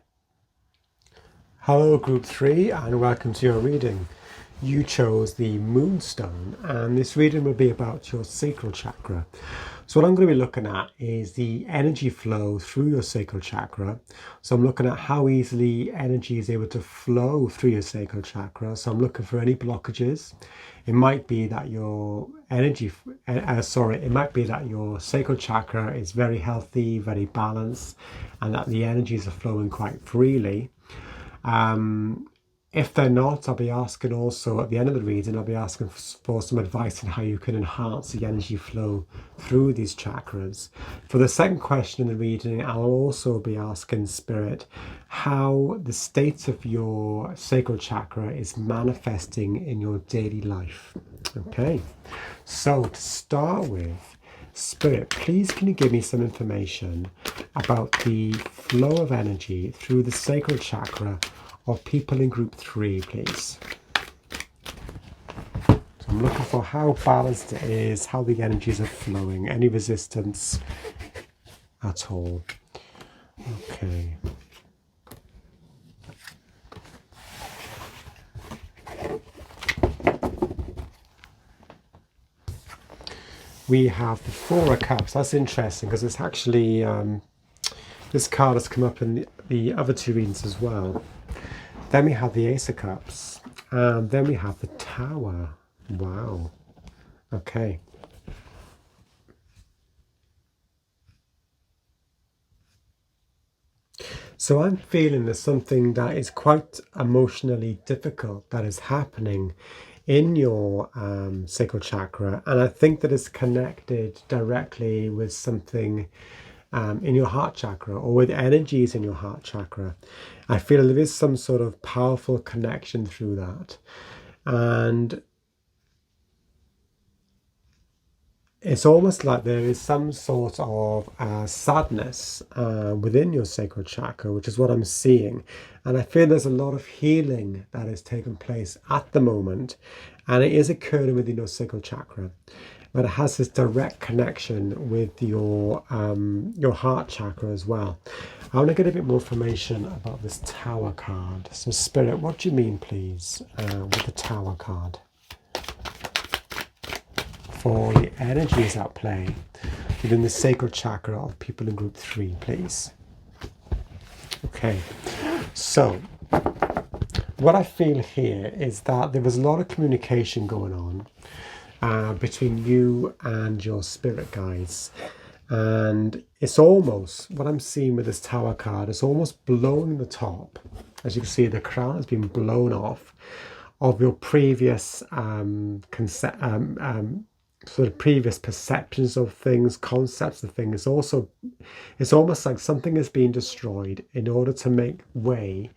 Hello, Group 3, and welcome to your reading. You chose the Moonstone, and this reading will be about your sacral chakra. So what I'm going to be looking at is the energy flow through your sacral chakra. So I'm looking at how easily energy is able to flow through your sacral chakra. So I'm looking for any blockages. It might be that your it might be that your sacral chakra is very healthy, very balanced, and that the energies are flowing quite freely. If they're not, I'll be asking also at the end of the reading, I'll be asking for some advice on how you can enhance the energy flow through these chakras. For the second question in the reading, I'll also be asking Spirit how the state of your sacral chakra is manifesting in your daily life. Okay, so to start with, Spirit, please can you give me some information about the flow of energy through the sacral chakra of people in Group 3, please. So I'm looking for how balanced it is, how the energies are flowing, any resistance at all. Okay. we have the Four of Cups. That's interesting because it's actually, this card has come up in the other two readings as well. Then we have the Ace of Cups, and then we have the Tower. Wow. Okay. So I'm feeling there's something that is quite emotionally difficult that is happening in your sacral chakra, and I think that it's connected directly with something in your heart chakra, or with energies in your heart chakra. I feel there is some sort of powerful connection through that, and it's almost like there is some sort of sadness within your sacral chakra, which is what I'm seeing. And I feel there's a lot of healing that is taking place at the moment, and it is occurring within your sacral chakra. But it has this direct connection with your heart chakra as well. I want to get a bit more information about this Tower card. So Spirit, what do you mean, please, with the Tower card? For the energies at play within the sacral chakra of people in group 3, please. Okay, so what I feel here is that there was a lot of communication going on between you and your spirit guides, and it's almost, what I'm seeing with this Tower card, it's almost blowing the top. As you can see, the crown has been blown off of your previous sort of previous perceptions of things, concepts of things. It's almost like something is being destroyed in order to make way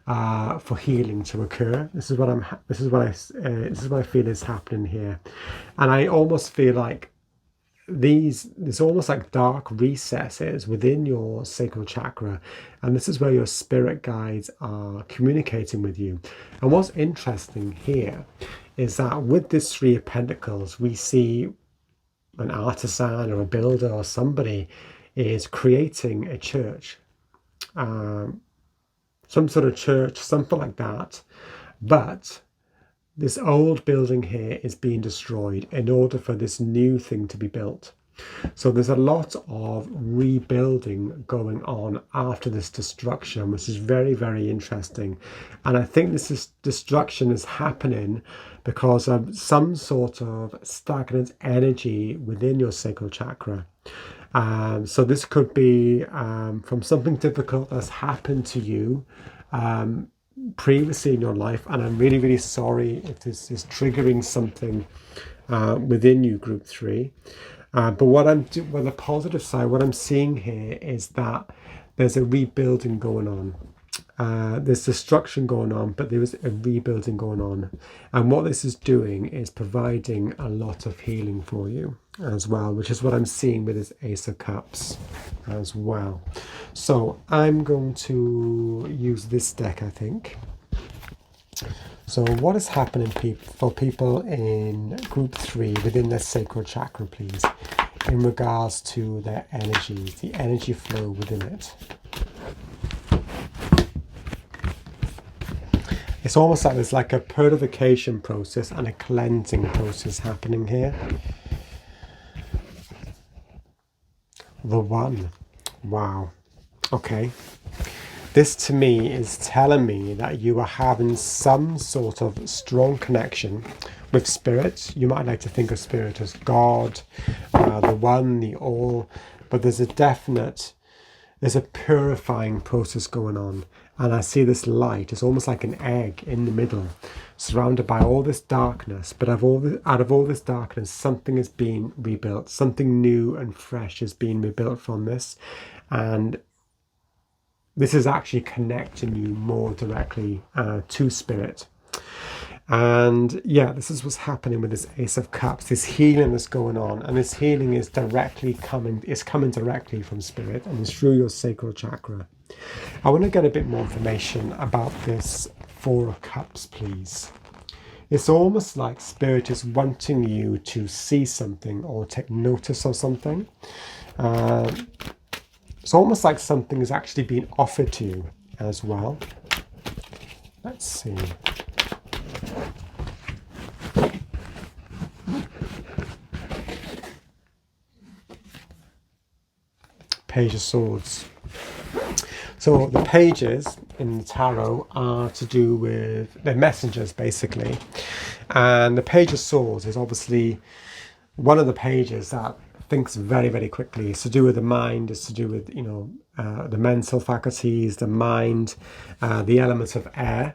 for healing to occur. This is what I feel is happening here, and I almost feel like there's almost like dark recesses within your sacral chakra, and this is where your spirit guides are communicating with you. And what's interesting here is that with this Three of Pentacles, we see an artisan or a builder or somebody is creating a church, some sort of church, something like that. But this old building here is being destroyed in order for this new thing to be built. So there's a lot of rebuilding going on after this destruction, which is very, very interesting. And I think this destruction is happening because of some sort of stagnant energy within your sacral chakra. So this could be from something difficult that's happened to you previously in your life, and I'm really, really sorry if this is triggering something within you, group 3. But on the positive side, what I'm seeing here is that there's a rebuilding going on. There's destruction going on, but there is a rebuilding going on. And what this is doing is providing a lot of healing for you as well, which is what I'm seeing with this Ace of Cups as well. So I'm going to use this deck, I think. So what is happening for people in group 3 within their sacral chakra, please, in regards to their energies, the energy flow within it? It's almost like there's like a purification process and a cleansing process happening here. The One. Wow. Okay. This to me is telling me that you are having some sort of strong connection with spirit. You might like to think of spirit as God, the One, the All, but there's a purifying process going on. And I see this light. It's almost like an egg in the middle, surrounded by all this darkness. But out of all this darkness, something is being rebuilt. Something new and fresh is being rebuilt from this. And this is actually connecting you more directly to spirit. And yeah, this is what's happening with this Ace of Cups, this healing that's going on. And this healing is coming directly from spirit, and it's through your sacral chakra. I want to get a bit more information about this Four of Cups, please. It's almost like spirit is wanting you to see something or take notice of something. It's almost like something is actually being offered to you as well. Let's see. Page of Swords. So the pages in the tarot are to do with, they're messengers basically. And the Page of Swords is obviously one of the pages that thinks very, very quickly. It's to do with the mind, it's to do with, the mental faculties, the mind, the elements of air.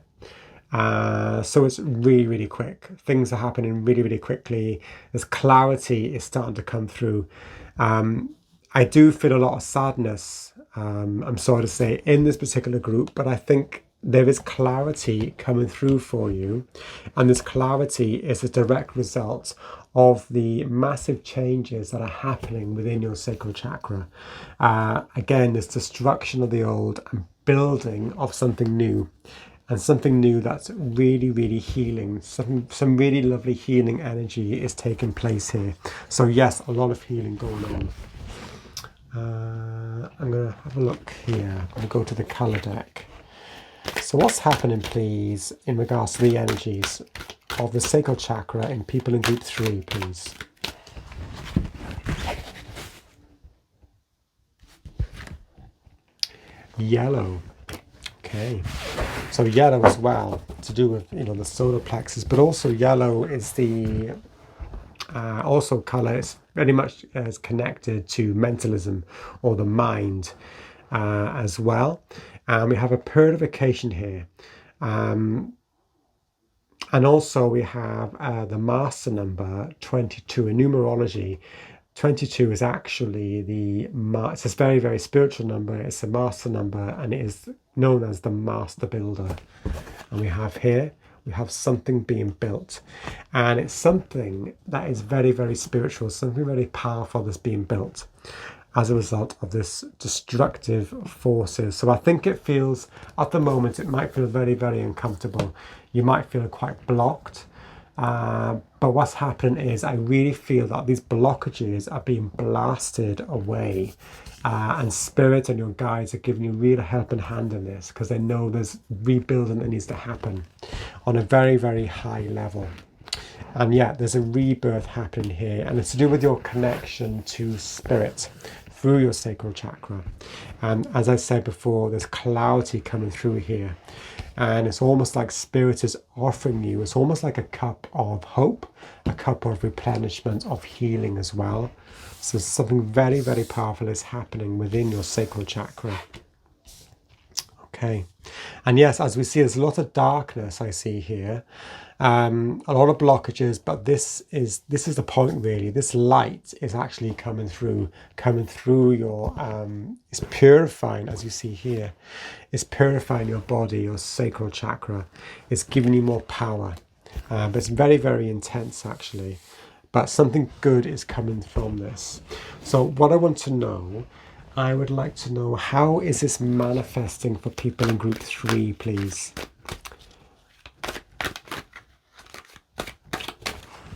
So it's really, really quick. Things are happening really, really quickly. There's clarity is starting to come through. I do feel a lot of sadness, I'm sorry to say, in this particular group, but I think there is clarity coming through for you. And this clarity is a direct result of the massive changes that are happening within your sacral chakra. Again, this destruction of the old and building of something new. And something new that's really, really healing. Some really lovely healing energy is taking place here. So yes, a lot of healing going on. I'm going to have a look here. I'm going to go to the colour deck. So what's happening, please, in regards to the energies of the sacral chakra in people in group 3, please? Yellow. Okay. So yellow as well, to do with, the solar plexus, but also yellow is the also colour is very much as connected to mentalism or the mind as well. And we have a purification here. And also we have the master number 22 in numerology. 22 is actually it's a very, very spiritual number. It's a master number and it is known as the master builder. And we have something being built, and it's something that is very, very spiritual, something very powerful that's being built as a result of this destructive forces. So I think it feels, at the moment, it might feel very, very uncomfortable. You might feel quite blocked. But what's happening is I really feel that these blockages are being blasted away, and spirit and your guides are giving you real helping hand in this, because they know there's rebuilding that needs to happen on a very, very high level. And yeah, there's a rebirth happening here, and it's to do with your connection to spirit through your sacral chakra. And as I said before, there's clarity coming through here. And it's almost like spirit is offering you, it's almost like a cup of hope, a cup of replenishment, of healing as well. So something very, very powerful is happening within your sacral chakra. Okay. And yes, as we see, there's a lot of darkness I see here. A lot of blockages, but this is the point really. This light is actually coming through your it's purifying, as you see here. It's purifying your body, your sacral chakra. It's giving you more power, but it's very, very intense actually. But something good is coming from this. So what I want to know, I would like to know, how is this manifesting for people in group 3, please?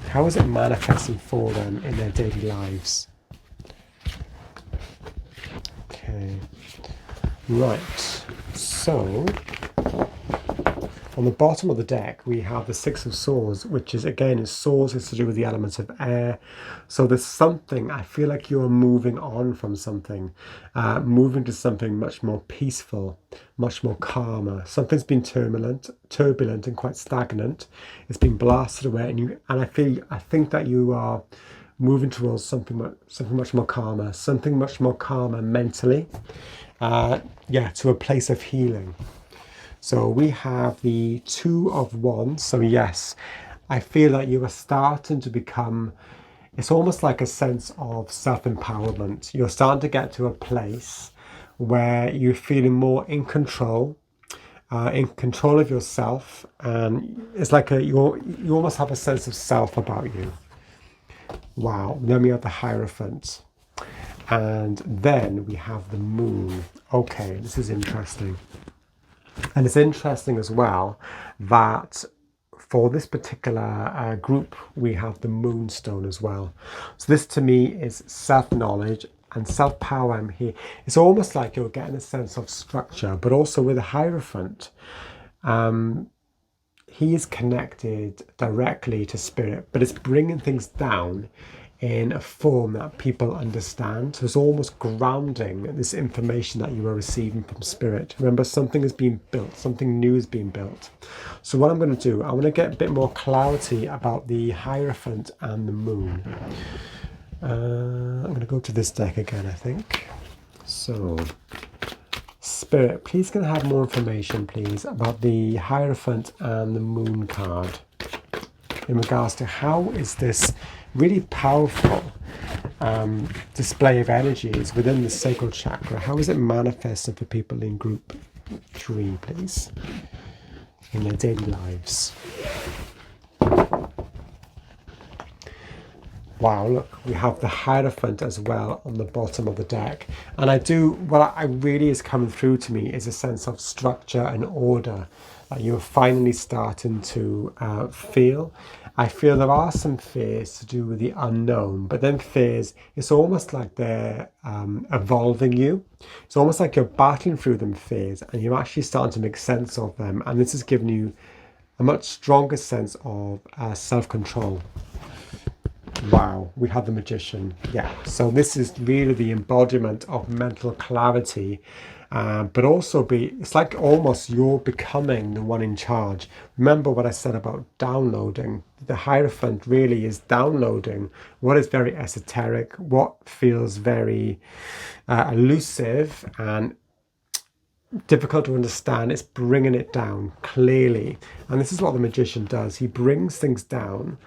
How is it manifesting for them in their daily lives? Okay, right, so on the bottom of the deck we have the Six of Swords, which is, again, swords is to do with the elements of air. So there's something, I feel like you are moving on from something, moving to something much more peaceful, much more calmer. Something's been turbulent and quite stagnant. It's been blasted away, and I think that you are moving towards something much more calmer mentally. To a place of healing. So we have the Two of Wands. So yes, I feel that you are starting to become, it's almost like a sense of self-empowerment. You're starting to get to a place where you're feeling more in control of yourself, and it's like you almost have a sense of self about you. Wow. Then we have the Hierophant, and then we have the Moon. Okay, this is interesting. And it's interesting as well that for this particular group, we have the Moonstone as well. So this to me is self-knowledge and self-power. I'm here. It's almost like you're getting a sense of structure, but also with the Hierophant, he is connected directly to spirit, but it's bringing things down in a form that people understand. So it's almost grounding this information that you are receiving from spirit. Remember, something is being built, something new is being built. So what I'm going to do, I want to get a bit more clarity about the Hierophant and the moon. I'm going to go to this deck again, I think. So, Spirit, please can I have more information, please, about the Hierophant and the moon card in regards to how is this really powerful display of energies within the sacral chakra, how is it manifested for people in group 3, please, in their daily lives? Wow, look, we have the Hierophant as well on the bottom of the deck. And what I really is coming through to me is a sense of structure and order that you're finally starting to feel. I feel there are some fears to do with the unknown, but then fears, it's almost like they're evolving you. It's almost like you're battling through them fears and you're actually starting to make sense of them. And this has given you a much stronger sense of self-control. Wow, we have the Magician. Yeah, so this is really the embodiment of mental clarity, but also it's like almost you're becoming the one in charge. Remember what I said about downloading. The Hierophant really is downloading what is very esoteric, what feels very elusive and difficult to understand. It's bringing it down clearly. And this is what the Magician does. He brings things down.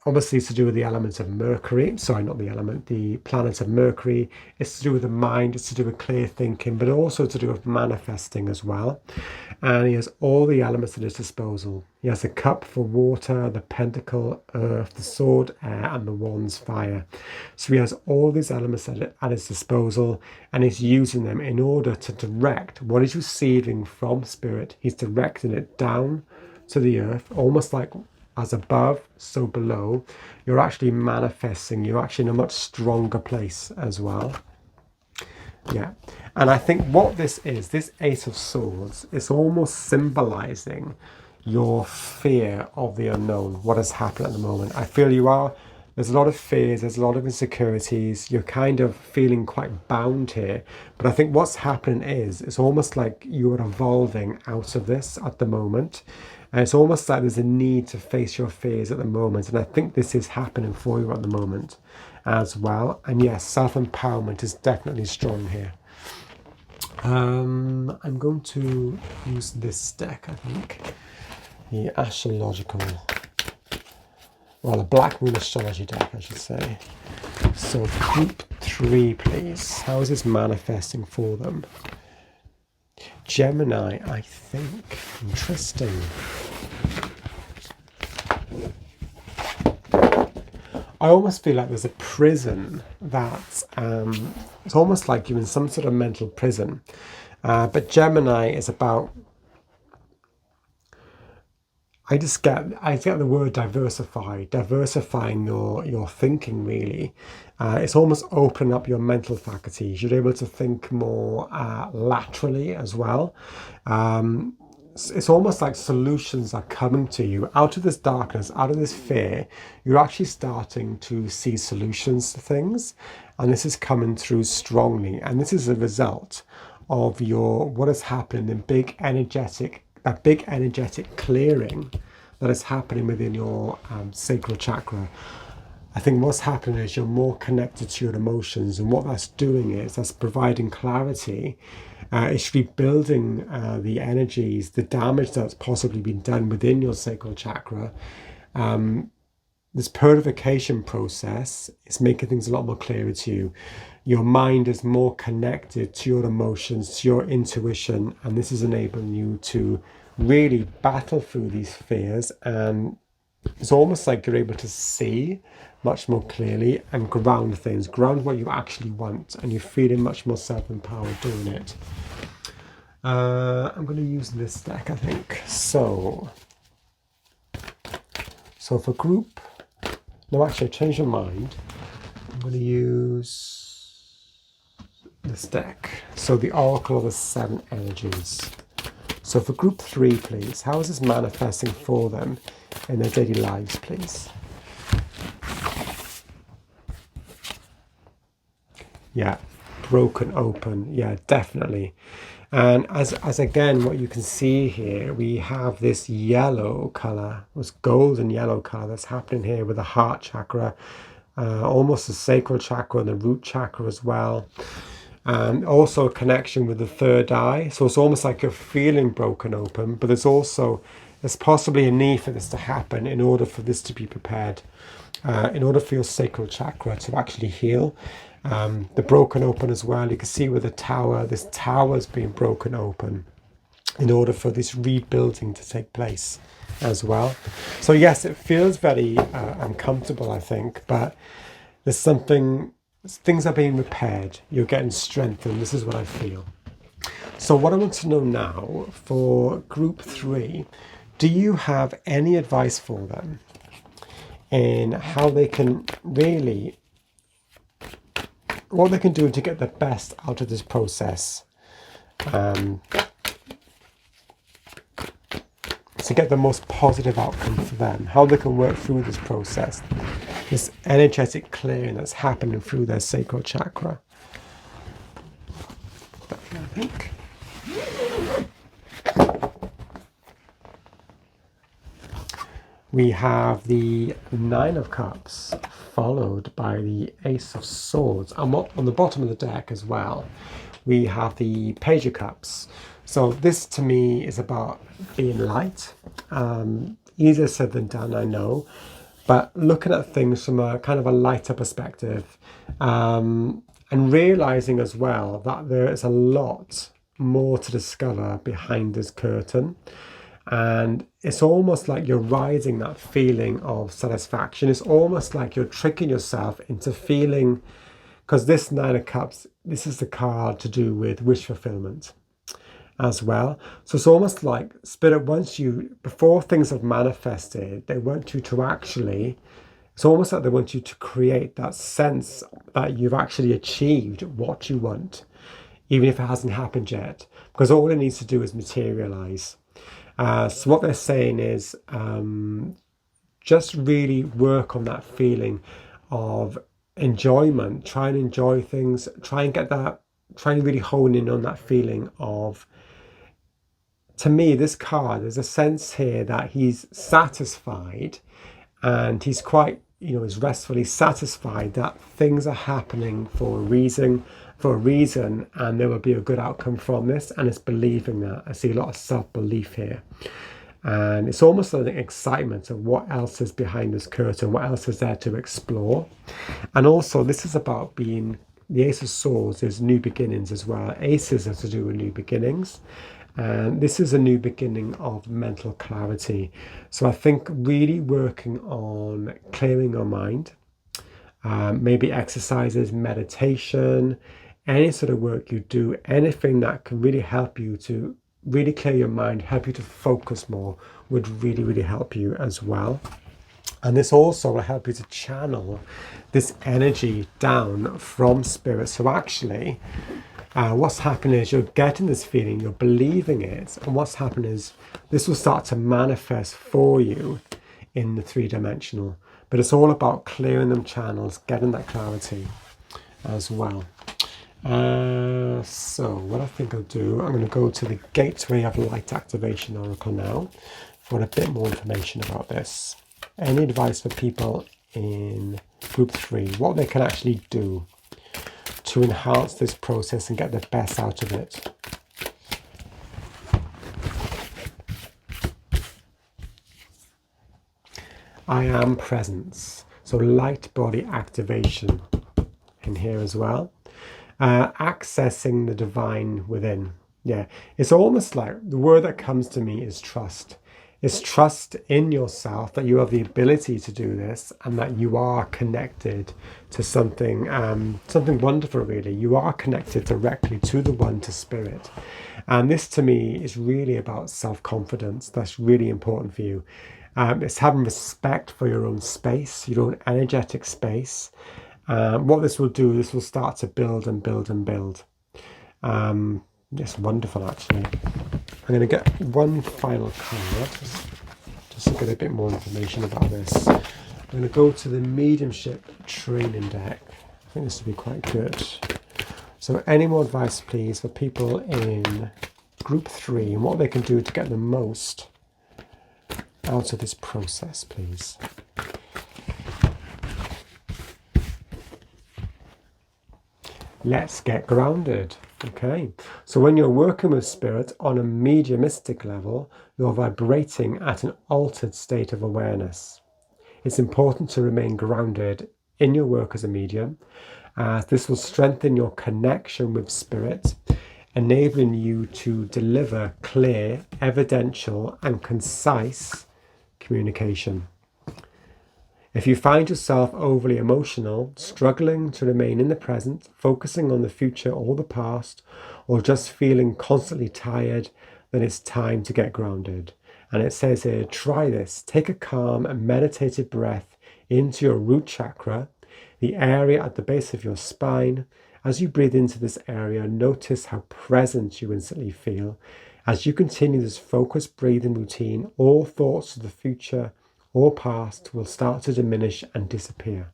Obviously, it's to do with the element of Mercury. Sorry, not the element, the planet of Mercury. It's to do with the mind. It's to do with clear thinking, but also to do with manifesting as well. And he has all the elements at his disposal. He has a cup for water, the pentacle, earth, the sword, air, and the wands, fire. So he has all these elements at his disposal, and he's using them in order to direct what he's receiving from spirit. He's directing it down to the earth, almost like as above, so below. You're actually manifesting. You're actually in a much stronger place as well. Yeah. And I think what this is, this Ace of Swords, is almost symbolizing your fear of the unknown, what has happened at the moment. I feel there's a lot of fears, there's a lot of insecurities. You're kind of feeling quite bound here. But I think what's happening is, it's almost like you are evolving out of this at the moment. And it's almost like there's a need to face your fears at the moment. And I think this is happening for you at the moment as well. And yes, self-empowerment is definitely strong here. I'm going to use this deck, I think. The the Black Moon Astrology deck, I should say. So group 3, please. How is this manifesting for them? Gemini, I think. Interesting. I almost feel like there's a prison that it's almost like you're in some sort of mental prison. But Gemini is about, I get the word diversifying your thinking, really. It's almost opening up your mental faculties. You're able to think more laterally as well. It's almost like solutions are coming to you out of this darkness, out of this fear. You're actually starting to see solutions to things, and this is coming through strongly. And this is a result of what is happening in that big energetic clearing that is happening within your sacral chakra. I think what's happening is you're more connected to your emotions, and what that's doing is that's providing clarity. It's rebuilding the energies, the damage that's possibly been done within your sacral chakra. This purification process is making things a lot more clearer to you. Your mind is more connected to your emotions, to your intuition, and this is enabling you to really battle through these fears. And it's almost like you're able to see much more clearly and ground things, ground what you actually want, and you're feeling much more self-empowered doing it. I'm going to use this deck, I think. So for group, no, actually I changed my mind. I'm going to use this deck. So the Oracle of the 7 Energies. So for group 3, please, how is this manifesting for them in their daily lives, please? Yeah, broken open. Yeah, definitely. And as again, what you can see here, we have this yellow color, this golden yellow color that's happening here with the heart chakra, almost the sacral chakra and the root chakra as well. And also a connection with the third eye. So it's almost like you're feeling broken open, but there's possibly a need for this to happen in order for this to be prepared, in order for your sacral chakra to actually heal. The broken open as well, you can see with the tower, this tower's been broken open in order for this rebuilding to take place as well. So yes, it feels very uncomfortable, I think, but there's things are being repaired, you're getting strengthened. This is what I feel. So what I want to know now for group 3, do you have any advice for them in how they can really, what they can do to get the best out of this process, to get the most positive outcome for them, how they can work through this process, this energetic clearing that's happening through their sacral chakra? I think. We have the Nine of Cups followed by the Ace of Swords. And on the bottom of the deck as well, we have the Page of Cups. So this to me is about being light. Easier said than done, I know. But looking at things from a kind of a lighter perspective, and realizing as well that there is a lot more to discover behind this curtain. And it's almost like you're riding that feeling of satisfaction. It's almost like you're tricking yourself into feeling, because this Nine of Cups, this is the card to do with wish fulfillment as well. So it's almost like Spirit wants you, before things have manifested, they want you to actually, it's almost like they want you to create that sense that you've actually achieved what you want, even if it hasn't happened yet, because all it needs to do is materialize. So what they're saying is just really work on that feeling of enjoyment, try and enjoy things, try and really hone in on that feeling of, to me, this card, there's a sense here that he's satisfied and he's quite, is restfully satisfied that things are happening for a reason, and there will be a good outcome from this, and it's believing that. I see a lot of self-belief here. And it's almost like an excitement of what else is behind this curtain, what else is there to explore. And also, this is about being, the Ace of Swords is new beginnings as well. Aces are to do with new beginnings. And this is a new beginning of mental clarity. So I think really working on clearing your mind, maybe exercises, meditation, any sort of work you do, anything that can really help you to really clear your mind, help you to focus more, would really, really help you as well. And this also will help you to channel this energy down from Spirit. So actually, what's happening is you're getting this feeling, you're believing it, and what's happening is this will start to manifest for you in the 3-dimensional. But it's all about clearing them channels, getting that clarity as well. So what I think I'll do, I'm going to go to the Gateway of Light Activation Oracle now for a bit more information about this. Any advice for people in group 3, what they can actually do to enhance this process and get the best out of it. I am presence. So light body activation in here as well. Accessing the divine within. Yeah, it's almost like the word that comes to me is trust. It's trust in yourself that you have the ability to do this and that you are connected to something, something wonderful really. You are connected directly to the one, to Spirit. And this to me is really about self-confidence. That's really important for you. It's having respect for your own space, your own energetic space. What this will do, this will start to build and build and build. It's wonderful actually. I'm going to get one final card just to get a bit more information about this. I'm going to go to the Mediumship training deck. I think this will be quite good. So any more advice, please, for people in group 3 and what they can do to get the most out of this process, please. Let's get grounded. Okay, so when you're working with spirit on a mediumistic level, you're vibrating at an altered state of awareness. It's important to remain grounded in your work as a medium, as this will strengthen your connection with spirit, enabling you to deliver clear, evidential, and concise communication. If you find yourself overly emotional, struggling to remain in the present, focusing on the future or the past, or just feeling constantly tired, then it's time to get grounded. And it says here, try this. Take a calm and meditative breath into your root chakra, the area at the base of your spine. As you breathe into this area, notice how present you instantly feel. As you continue this focused breathing routine, all thoughts of the future or past will start to diminish and disappear.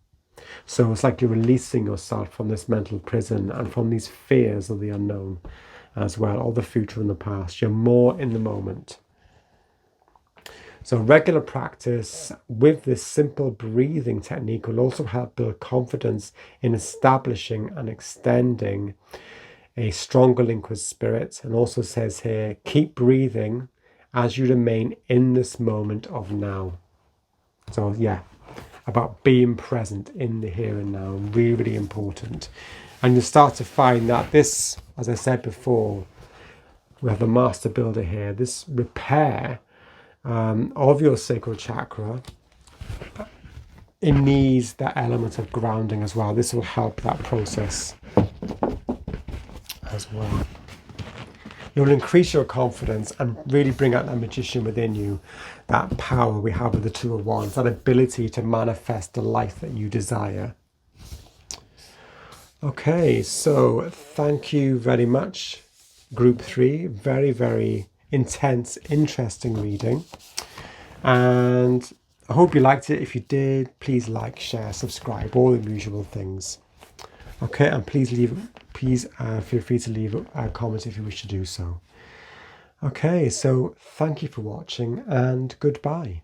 So it's like you're releasing yourself from this mental prison and from these fears of the unknown as well, or the future and the past. You're more in the moment. So regular practice with this simple breathing technique will also help build confidence in establishing and extending a stronger link with spirit. And also says here, keep breathing as you remain in this moment of now. So yeah, about being present in the here and now, really, really important. And you start to find that this, as I said before, we have the master builder here, this repair of your sacral chakra, it needs that element of grounding as well. This will help that process as well. It will increase your confidence and really bring out that magician within you, that power we have with the Two of Wands, that ability to manifest the life that you desire. Okay, so thank you very much, Group 3. Very, very intense, interesting reading. And I hope you liked it. If you did, please like, share, subscribe, all the usual things. Okay, and please feel free to leave a comment if you wish to do so. Okay, so thank you for watching and goodbye.